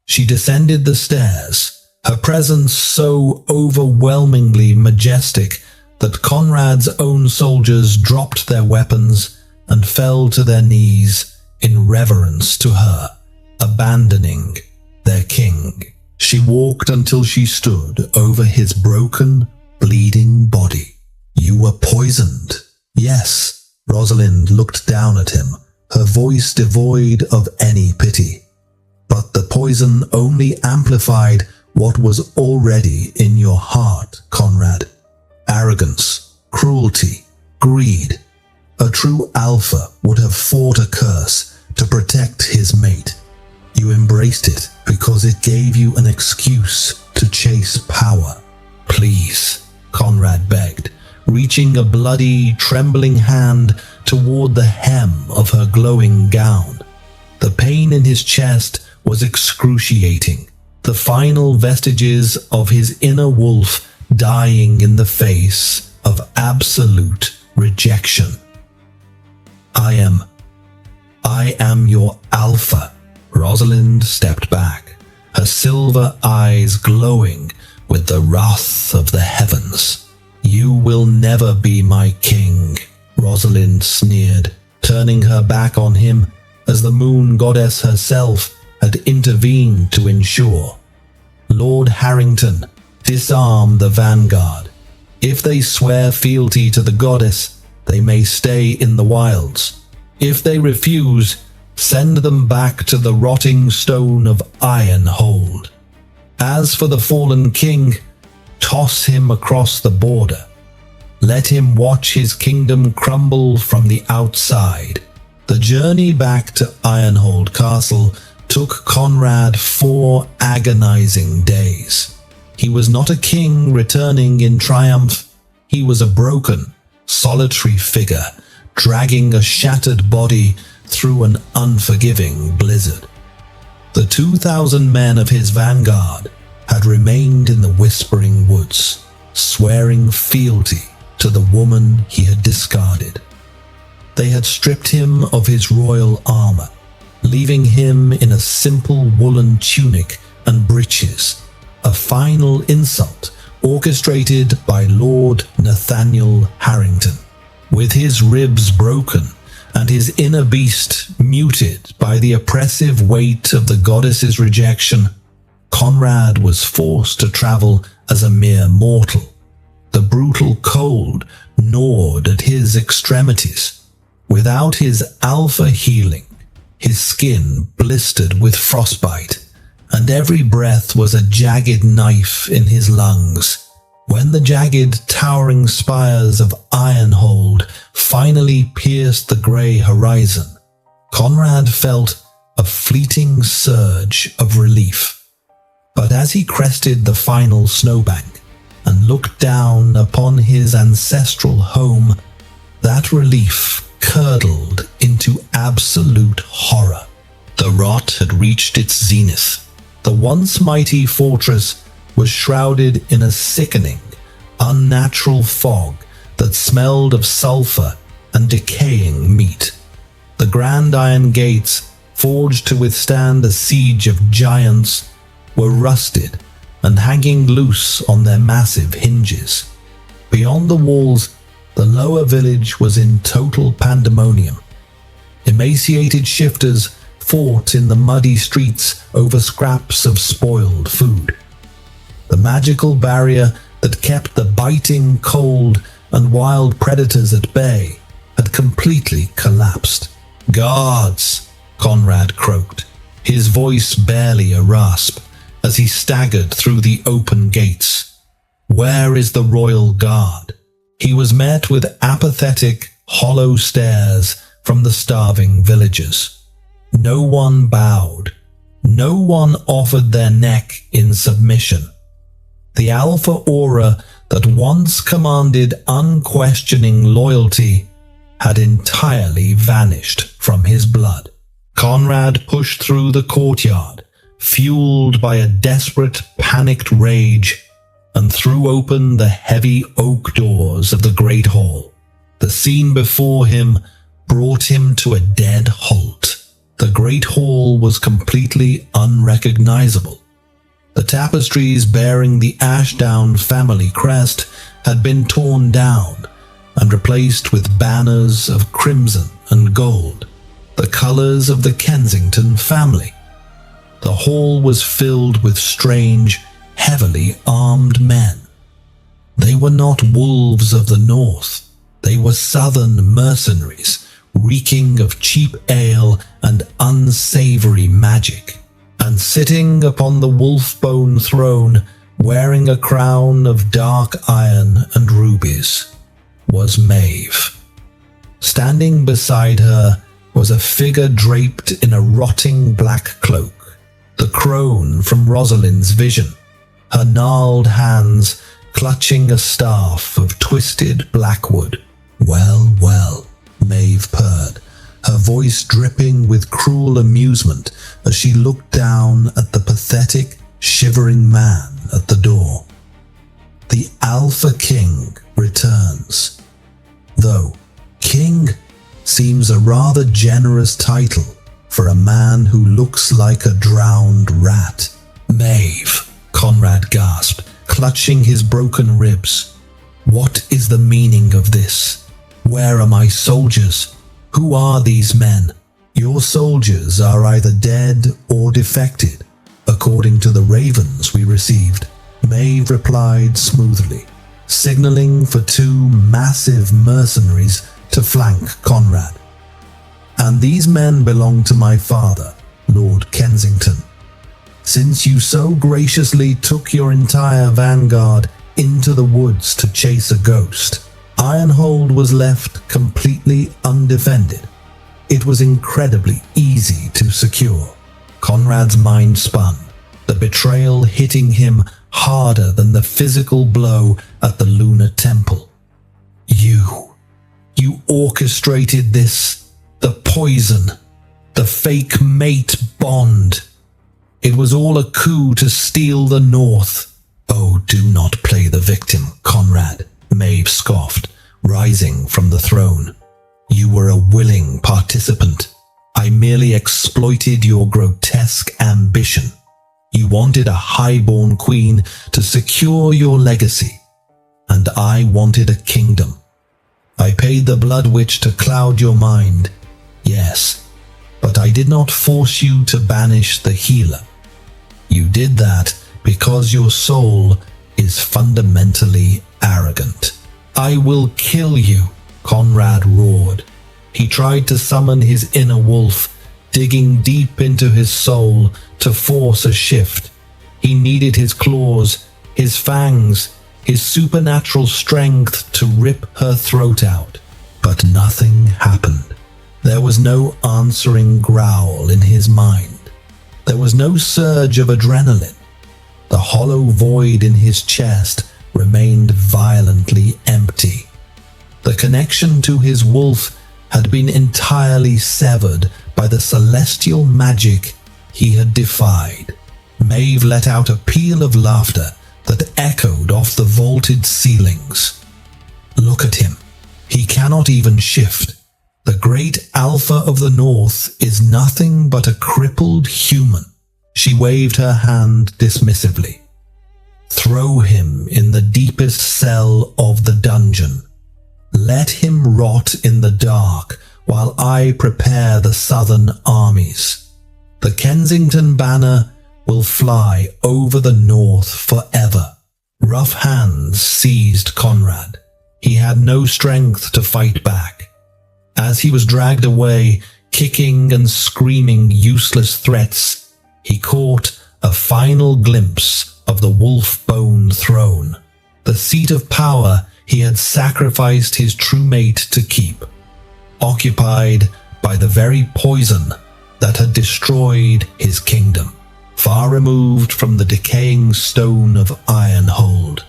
She descended the stairs, her presence so overwhelmingly majestic that Conrad's own soldiers dropped their weapons and fell to their knees in reverence to her, abandoning their king. She walked until she stood over his broken, bleeding body. You were poisoned. Yes, Rosalind looked down at him, her voice devoid of any pity. But the poison only amplified what was already in your heart, Conrad. Arrogance, cruelty, greed. A true alpha would have fought a curse to protect his mate. You embraced it because it gave you an excuse to chase power. Please, Conrad begged, reaching a bloody, trembling hand toward the hem of her glowing gown. The pain in his chest was excruciating, the final vestiges of his inner wolf dying in the face of absolute rejection. I am your alpha. Rosalind stepped back, her silver eyes glowing with the wrath of the heavens. You will never be my king, Rosalind sneered, turning her back on him as the moon goddess herself had intervened to ensure. Lord Harrington, disarm the vanguard. If they swear fealty to the goddess, they may stay in the wilds. If they refuse, send them back to the rotting stone of Ironhold. As for the fallen king, toss him across the border. Let him watch his kingdom crumble from the outside. The journey back to Ironhold Castle took Conrad 4 agonizing days. He was not a king returning in triumph. He was a broken, solitary figure, dragging a shattered body through an unforgiving blizzard. The 2,000 men of his vanguard had remained in the Whispering Woods, swearing fealty to the woman he had discarded. They had stripped him of his royal armor, leaving him in a simple woolen tunic and breeches, a final insult orchestrated by Lord Nathaniel Harrington. With his ribs broken and his inner beast muted by the oppressive weight of the goddess's rejection, Conrad was forced to travel as a mere mortal. The brutal cold gnawed at his extremities. Without his alpha healing, his skin blistered with frostbite, and every breath was a jagged knife in his lungs. When the jagged, towering spires of Ironhold finally pierced the grey horizon, Conrad felt a fleeting surge of relief. But as he crested the final snowbank and looked down upon his ancestral home, that relief curdled into absolute horror. The rot had reached its zenith. The once mighty fortress was shrouded in a sickening, unnatural fog that smelled of sulfur and decaying meat. The grand iron gates, forged to withstand a siege of giants, were rusted and hanging loose on their massive hinges. Beyond the walls, the lower village was in total pandemonium. Emaciated shifters fought in the muddy streets over scraps of spoiled food. The magical barrier that kept the biting cold and wild predators at bay had completely collapsed. "Guards!" Conrad croaked, his voice barely a rasp, as he staggered through the open gates. "Where is the royal guard?" He was met with apathetic, hollow stares from the starving villagers. No one bowed. No one offered their neck in submission. The alpha aura that once commanded unquestioning loyalty had entirely vanished from his blood. Conrad pushed through the courtyard, fueled by a desperate, panicked rage, and threw open the heavy oak doors of the great hall. The scene before him brought him to a dead halt. The great hall was completely unrecognizable. The tapestries bearing the Ashdown family crest had been torn down and replaced with banners of crimson and gold, the colors of the Kensington family. The hall was filled with strange, heavily armed men. They were not wolves of the north. They were southern mercenaries, reeking of cheap ale and unsavory magic. And sitting upon the wolf-bone throne, wearing a crown of dark iron and rubies, was Maeve. Standing beside her was a figure draped in a rotting black cloak, the crone from Rosalind's vision, her gnarled hands clutching a staff of twisted blackwood. "Well, well," Maeve purred, her voice dripping with cruel amusement as she looked down at the pathetic, shivering man at the door. "The Alpha King returns. Though King seems a rather generous title for a man who looks like a drowned rat." "Maeve," Conrad gasped, clutching his broken ribs. "What is the meaning of this? Where are my soldiers? Who are these men?" "Your soldiers are either dead or defected, according to the ravens we received," Maeve replied smoothly, signaling for two massive mercenaries to flank Conrad. "And these men belong to my father, Lord Kensington. Since you so graciously took your entire vanguard into the woods to chase a ghost, Ironhold was left completely undefended. It was incredibly easy to secure." Conrad's mind spun, the betrayal hitting him harder than the physical blow at the Lunar Temple. You orchestrated this, the poison, the fake mate bond. It was all a coup to steal the North." "Oh, do not play the victim, Conrad," Maeve scoffed, rising from the throne. "You were a willing participant. I merely exploited your grotesque ambition. You wanted a highborn queen to secure your legacy, and I wanted a kingdom. I paid the Blood Witch to cloud your mind, yes, but I did not force you to banish the healer. You did that because your soul is fundamentally arrogant." "I will kill you," Conrad roared. He tried to summon his inner wolf, digging deep into his soul to force a shift. He needed his claws, his fangs, his supernatural strength to rip her throat out. But nothing happened. There was no answering growl in his mind. There was no surge of adrenaline. The hollow void in his chest remained violently empty. The connection to his wolf had been entirely severed by the celestial magic he had defied. Maeve let out a peal of laughter that echoed off the vaulted ceilings. Look at him. He cannot even shift. The great Alpha of the North is nothing but a crippled human. She waved her hand dismissively. Throw him in the deepest cell of the dungeon. Let him rot in the dark while I prepare the southern armies. The Kensington banner will fly over the north forever. Rough hands seized Conrad. He had no strength to fight back. As he was dragged away, kicking and screaming useless threats, he caught a final glimpse of the wolf-bone throne, the seat of power he had sacrificed his true mate to keep, occupied by the very poison that had destroyed his kingdom. Far removed from the decaying stone of Ironhold,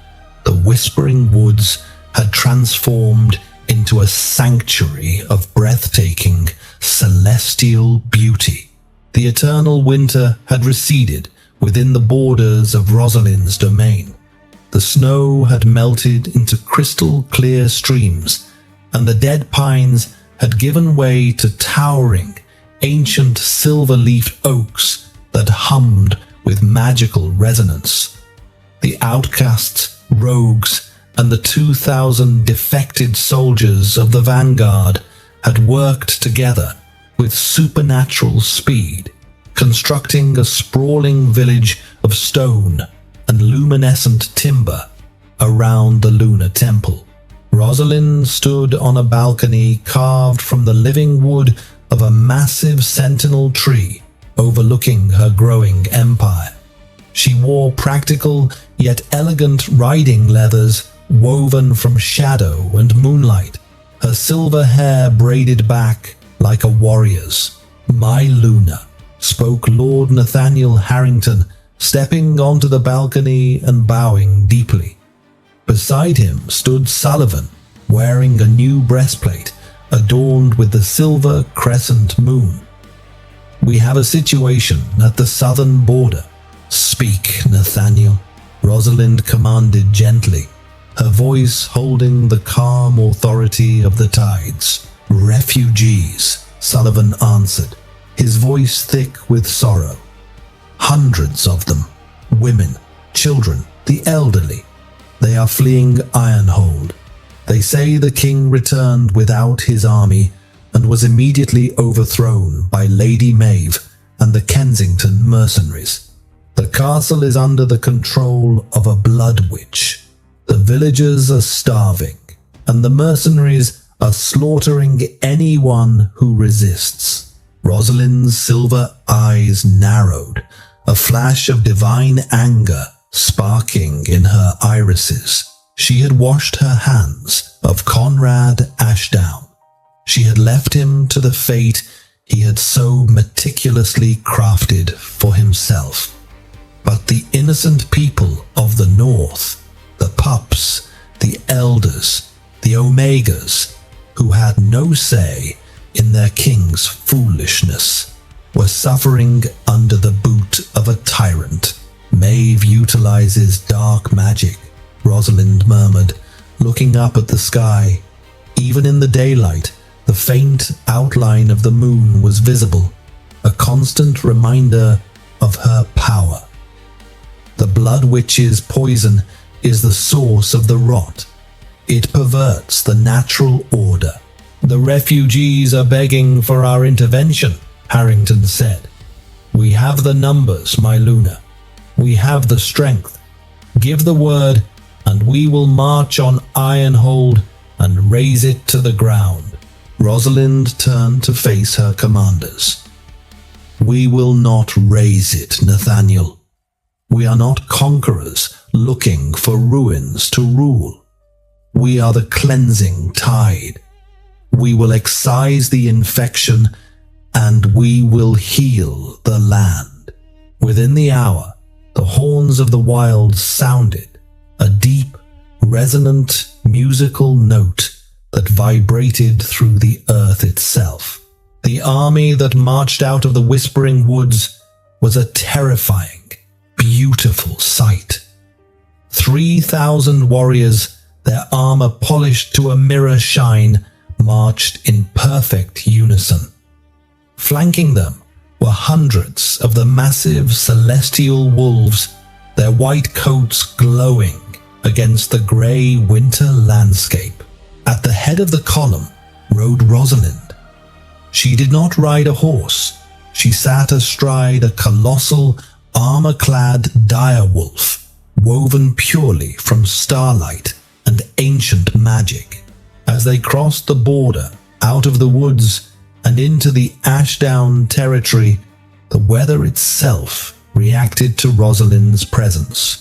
the Whispering Woods had transformed into a sanctuary of breathtaking, celestial beauty. The eternal winter had receded within the borders of Rosalind's domain. The snow had melted into crystal-clear streams, and the dead pines had given way to towering, ancient silver-leafed oaks that hummed with magical resonance. The outcasts, rogues, and the 2,000 defected soldiers of the vanguard had worked together with supernatural speed, constructing a sprawling village of stone and luminescent timber around the lunar temple. Rosalind stood on a balcony carved from the living wood of a massive sentinel tree overlooking her growing empire. She wore practical yet elegant riding leathers woven from shadow and moonlight, her silver hair braided back like a warrior's. "My Luna," spoke Lord Nathaniel Harrington, stepping onto the balcony and bowing deeply. Beside him stood Sullivan, wearing a new breastplate adorned with the silver crescent moon. "We have a situation at the southern border." "Speak, Nathaniel," Rosalind commanded gently, her voice holding the calm authority of the tides. "Refugees," Sullivan answered, his voice thick with sorrow. "Hundreds of them. Women, children, the elderly. They are fleeing Ironhold. They say the king returned without his army and was immediately overthrown by Lady Maeve and the Kensington mercenaries. The castle is under the control of a blood witch. The villagers are starving, and the mercenaries are slaughtering anyone who resists." Rosalind's silver eyes narrowed, a flash of divine anger sparking in her irises. She had washed her hands of Conrad Ashdown. She had left him to the fate he had so meticulously crafted for himself. But the innocent people of the North, the pups, the elders, the Omegas, who had no say in their king's foolishness, were suffering under the boot of a tyrant. "Maeve utilizes dark magic," Rosalind murmured, looking up at the sky. Even in the daylight, the faint outline of the moon was visible, a constant reminder of her power. "The Blood Witch's poison is the source of the rot. It perverts the natural order." "The refugees are begging for our intervention," Harrington said. "We have the numbers, my Luna. We have the strength. Give the word, and we will march on Ironhold and raze it to the ground." Rosalind turned to face her commanders. "We will not raze it, Nathaniel. We are not conquerors looking for ruins to rule. We are the cleansing tide. we will excise the infection, and we will heal the land." Within the hour, the horns of the wild sounded, a deep, resonant, musical note that vibrated through the earth itself. The army that marched out of the Whispering Woods was a terrifying, beautiful sight. 3,000 warriors, their armor polished to a mirror shine, marched in perfect unison. Flanking them were hundreds of the massive celestial wolves, their white coats glowing against the grey winter landscape. At the head of the column rode Rosalind. She did not ride a horse. She sat astride a colossal, armor-clad direwolf, woven purely from starlight and ancient magic. As they crossed the border out of the woods and into the Ashdown territory, the weather itself reacted to Rosalind's presence.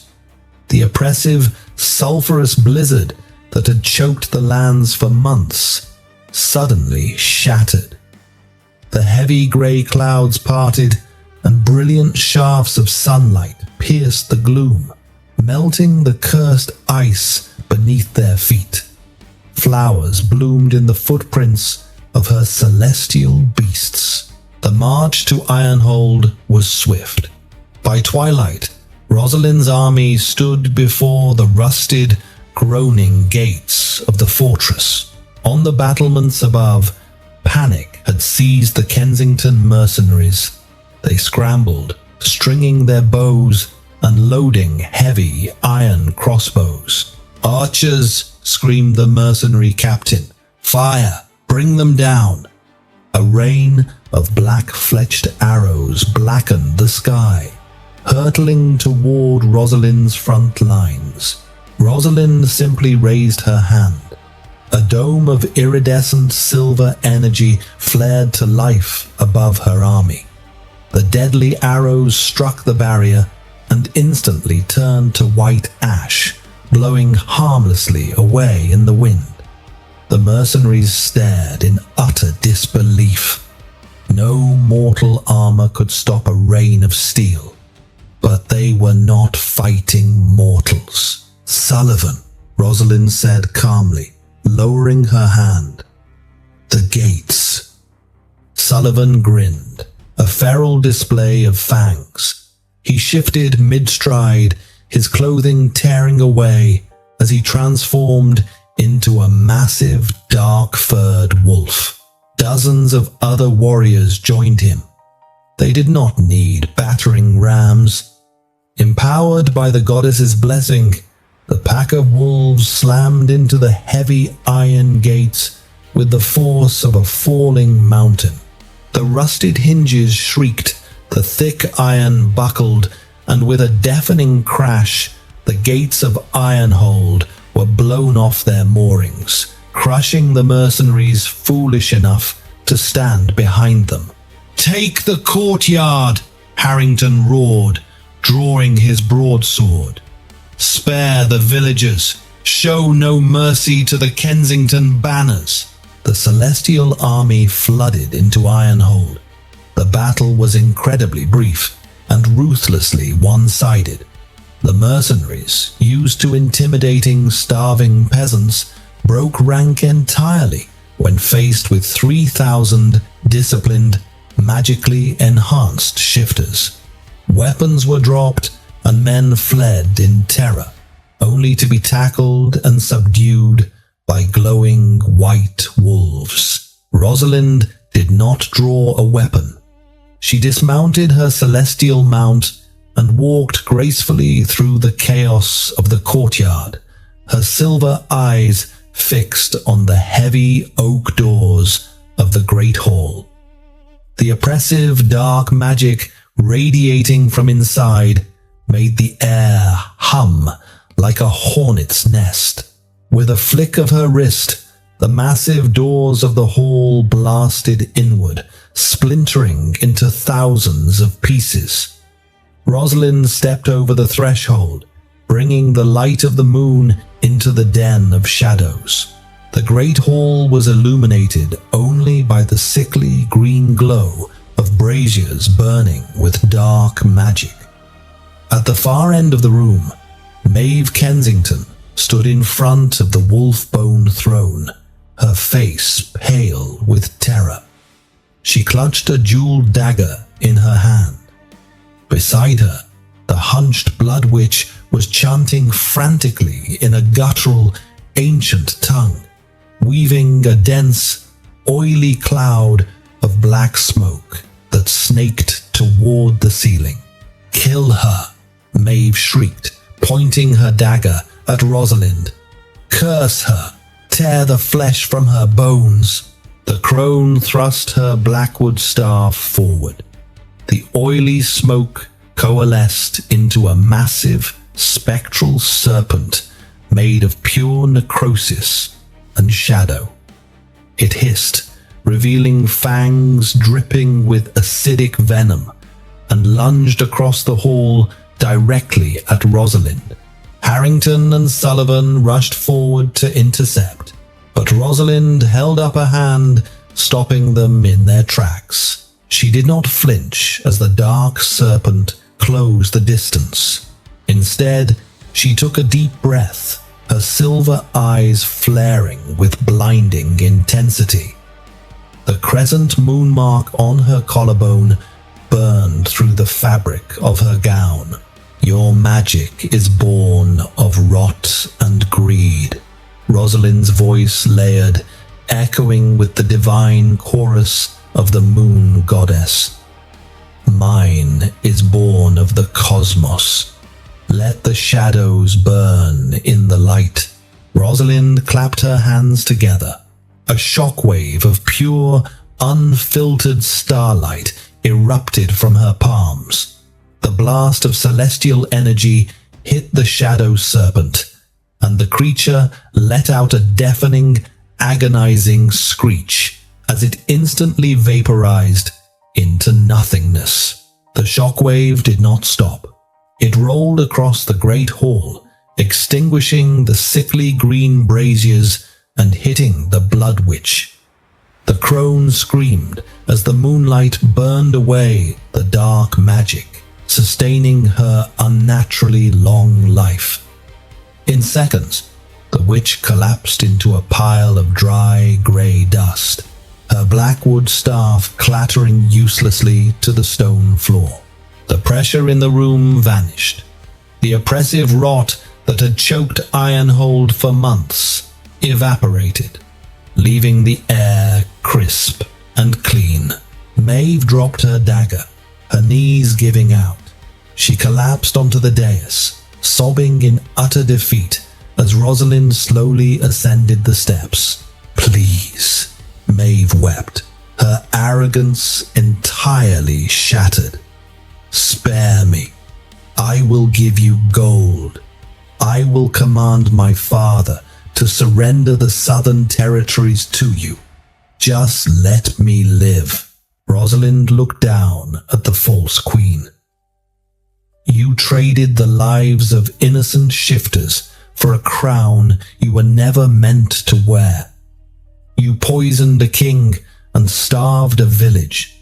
The oppressive, sulphurous blizzard that had choked the lands for months suddenly shattered. The heavy grey clouds parted, and brilliant shafts of sunlight pierced the gloom, melting the cursed ice beneath their feet. Flowers bloomed in the footprints of her celestial beasts. The march to Ironhold was swift. By twilight, Rosalind's army stood before the rusted, groaning gates of the fortress. On the battlements above, panic had seized the Kensington mercenaries. They scrambled, stringing their bows and loading heavy iron crossbows. "Archers!" screamed the mercenary captain. "Fire! Bring them down!" A rain of black-fletched arrows blackened the sky, hurtling toward Rosalind's front lines. Rosalind simply raised her hand. A dome of iridescent silver energy flared to life above her army. The deadly arrows struck the barrier and instantly turned to white ash, blowing harmlessly away in the wind. The mercenaries stared in utter disbelief. No mortal armor could stop a rain of steel. But they were not fighting mortals. "Sullivan," Rosalind said calmly, lowering her hand. "The gates." Sullivan grinned, a feral display of fangs. He shifted mid-stride, his clothing tearing away as he transformed into a massive, dark-furred wolf. Dozens of other warriors joined him. They did not need battering rams. Empowered by the goddess's blessing, the pack of wolves slammed into the heavy iron gates with the force of a falling mountain. The rusted hinges shrieked, the thick iron buckled, and with a deafening crash, the gates of Ironhold were blown off their moorings, crushing the mercenaries foolish enough to stand behind them. "Take the courtyard!" Harrington roared, drawing his broadsword. "Spare the villagers! Show no mercy to the Kensington banners!" The Celestial army flooded into Ironhold. The battle was incredibly brief and ruthlessly one-sided. The mercenaries, used to intimidating starving peasants, broke rank entirely when faced with 3,000 disciplined, magically enhanced shifters. Weapons were dropped and men fled in terror, only to be tackled and subdued by glowing white wolves. Rosalind did not draw a weapon. She dismounted her celestial mount and walked gracefully through the chaos of the courtyard, her silver eyes fixed on the heavy oak doors of the great hall. The oppressive dark magic radiating from inside made the air hum like a hornet's nest. With a flick of her wrist, the massive doors of the hall blasted inward, splintering into thousands of pieces. Rosalind stepped over the threshold, bringing the light of the moon into the den of shadows. The great hall was illuminated only by the sickly green glow of braziers burning with dark magic. At the far end of the room, Maeve Kensington stood in front of the wolf-bone throne, her face pale with terror. She clutched a jeweled dagger in her hand. Beside her, the hunched blood witch was chanting frantically in a guttural, ancient tongue, weaving a dense, oily cloud of black smoke that snaked toward the ceiling. "Kill her," Maeve shrieked, pointing her dagger at Rosalind. "Curse her! Tear the flesh from her bones!" The crone thrust her blackwood staff forward. The oily smoke coalesced into a massive, spectral serpent made of pure necrosis and shadow. It hissed, revealing fangs dripping with acidic venom, and lunged across the hall directly at Rosalind. Harrington and Sullivan rushed forward to intercept, but Rosalind held up a hand, stopping them in their tracks. She did not flinch as the dark serpent closed the distance. Instead, she took a deep breath, her silver eyes flaring with blinding intensity. The crescent moon mark on her collarbone burned through the fabric of her gown. "Your magic is born of rot and greed," Rosalind's voice layered, echoing with the divine chorus of the moon goddess. "Mine is born of the cosmos. Let the shadows burn in the light." Rosalind clapped her hands together. A shockwave of pure, unfiltered starlight erupted from her palms. The blast of celestial energy hit the shadow serpent, and the creature let out a deafening, agonizing screech as it instantly vaporized into nothingness. The shockwave did not stop. It rolled across the great hall, extinguishing the sickly green braziers and hitting the blood witch. The crone screamed as the moonlight burned away the dark magic, sustaining her unnaturally long life. In seconds, the witch collapsed into a pile of dry, grey dust, her blackwood staff clattering uselessly to the stone floor. The pressure in the room vanished. The oppressive rot that had choked Ironhold for months evaporated, leaving the air crisp and clean. Maeve dropped her dagger, her knees giving out. She collapsed onto the dais, sobbing in utter defeat as Rosalind slowly ascended the steps. "Please," Maeve wept, her arrogance entirely shattered. "Spare me. I will give you gold. I will command my father to surrender the southern territories to you. Just let me live." Rosalind looked down at the false queen. "You traded the lives of innocent shifters for a crown you were never meant to wear. You poisoned a king and starved a village.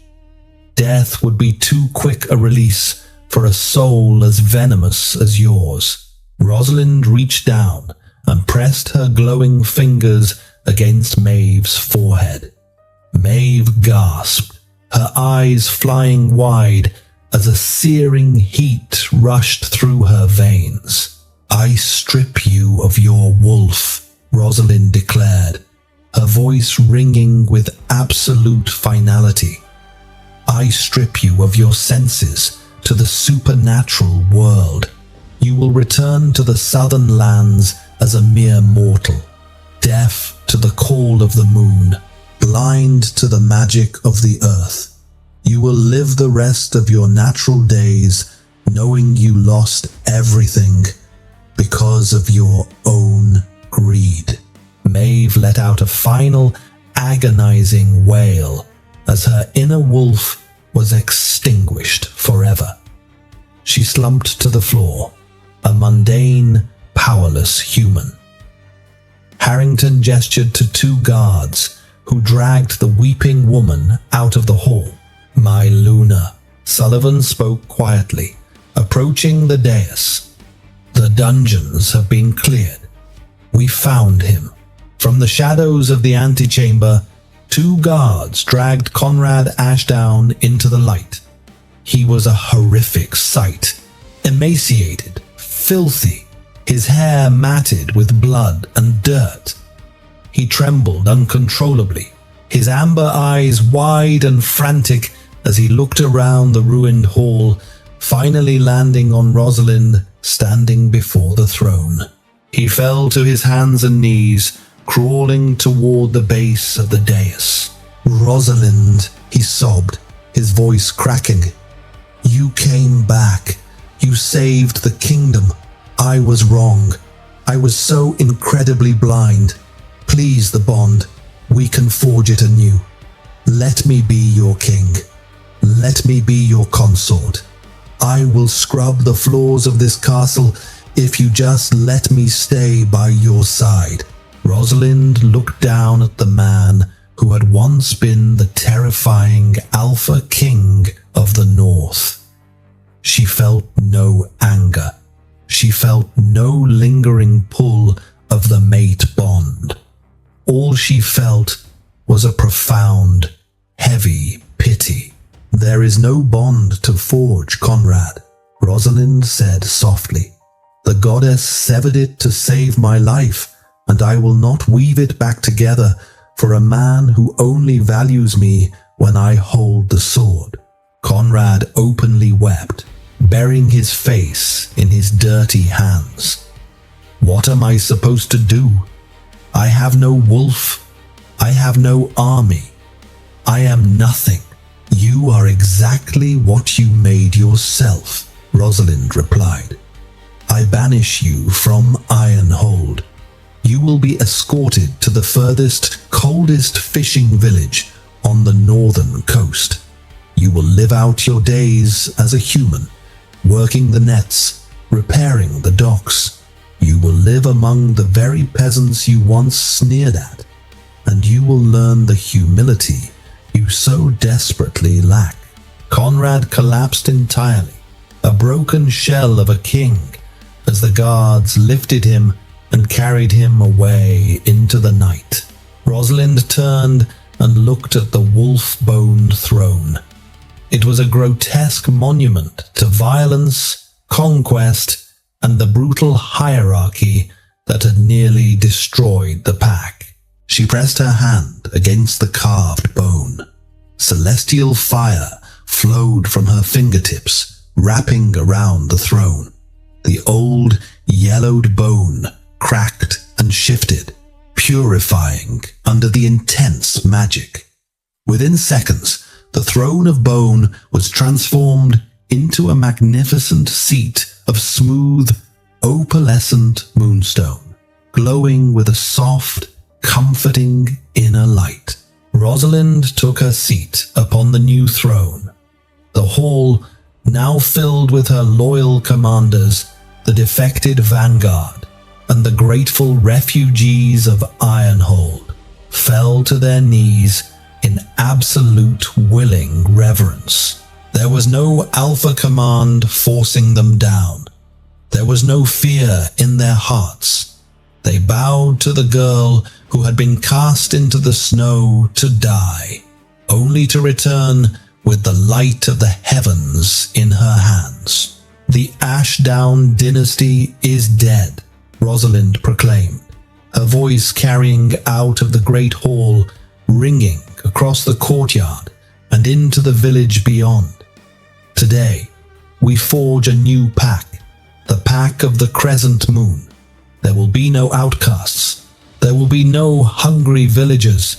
Death would be too quick a release for a soul as venomous as yours." Rosalind reached down and pressed her glowing fingers against Maeve's forehead. Maeve gasped, her eyes flying wide as a searing heat rushed through her veins. "I strip you of your wolf," Rosalind declared, her voice ringing with absolute finality. "I strip you of your senses to the supernatural world. You will return to the southern lands as a mere mortal, deaf to the call of the moon, blind to the magic of the earth. You will live the rest of your natural days knowing you lost everything because of your own greed." Maeve let out a final, agonizing wail as her inner wolf was extinguished forever. She slumped to the floor, a mundane, powerless human. Harrington gestured to 2 guards who dragged the weeping woman out of the hall. "My Luna," Sullivan spoke quietly, approaching the dais. "The dungeons have been cleared. We found him." From the shadows of the antechamber, 2 guards dragged Conrad Ashdown into the light. He was a horrific sight, emaciated, filthy, his hair matted with blood and dirt. He trembled uncontrollably, his amber eyes wide and frantic as he looked around the ruined hall, finally landing on Rosalind standing before the throne. He fell to his hands and knees, crawling toward the base of the dais. "Rosalind," he sobbed, his voice cracking. "You came back. You saved the kingdom. I was wrong. I was so incredibly blind. Please, the bond. We can forge it anew. Let me be your king. Let me be your consort. I will scrub the floors of this castle if you just let me stay by your side." Rosalind looked down at the man who had once been the terrifying Alpha King of the North. She felt no anger. She felt no lingering pull of the mate bond. All she felt was a profound, heavy pity. "There is no bond to forge, Conrad," Rosalind said softly. "The goddess severed it to save my life, and I will not weave it back together for a man who only values me when I hold the sword." Conrad openly wept, burying his face in his dirty hands. "What am I supposed to do? I have no wolf. I have no army. I am nothing. You are exactly what you made yourself," Rosalind replied. "I banish you from Ironhold. You will be escorted to the furthest, coldest fishing village on the northern coast. You will live out your days as a human, working the nets, repairing the docks. You will live among the very peasants you once sneered at, and you will learn the humility you so desperately lack." Conrad collapsed entirely, a broken shell of a king, as the guards lifted him and carried him away into the night. Rosalind turned and looked at the wolf-boned throne. It was a grotesque monument to violence, conquest, and the brutal hierarchy that had nearly destroyed the pack. She pressed her hand against the carved bone. Celestial fire flowed from her fingertips, wrapping around the throne. The old, yellowed bone cracked and shifted, purifying under the intense magic. Within seconds, the throne of bone was transformed into a magnificent seat of smooth, opalescent moonstone, glowing with a soft, comforting inner light. Rosalind took her seat upon the new throne. The hall, now filled with her loyal commanders, the defected vanguard, and the grateful refugees of Ironhold, fell to their knees in absolute willing reverence. There was no alpha command forcing them down. There was no fear in their hearts. They bowed to the girl who had been cast into the snow to die, only to return with the light of the heavens in her hands. "The Ashdown dynasty is dead," Rosalind proclaimed, her voice carrying out of the great hall, ringing across the courtyard and into the village beyond. "Today, we forge a new pack, the pack of the Crescent Moon. There will be no outcasts. There will be no hungry villagers.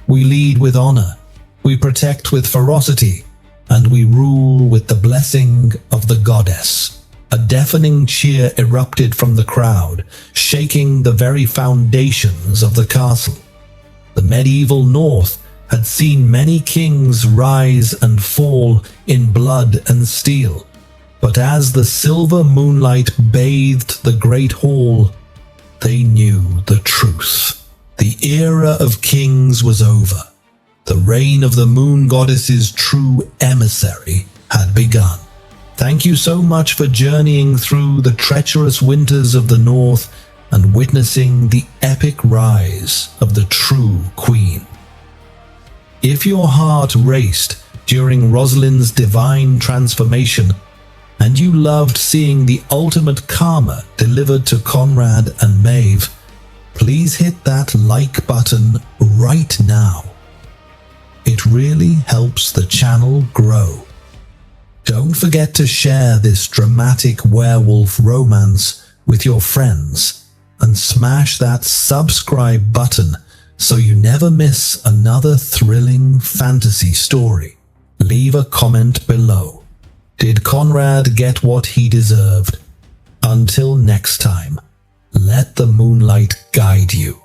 We lead with honor, we protect with ferocity, and we rule with the blessing of the goddess." A deafening cheer erupted from the crowd, shaking the very foundations of the castle. The medieval North had seen many kings rise and fall in blood and steel, but as the silver moonlight bathed the great hall, they knew the truth. The era of kings was over. The reign of the moon goddess's true emissary had begun. Thank you so much for journeying through the treacherous winters of the north and witnessing the epic rise of the true queen. If your heart raced during Rosalind's divine transformation, and you loved seeing the ultimate karma delivered to Conrad and Maeve, please hit that like button right now. It really helps the channel grow. Don't forget to share this dramatic werewolf romance with your friends and smash that subscribe button so you never miss another thrilling fantasy story. Leave a comment below. Did Conrad get what he deserved? Until next time, let the moonlight guide you.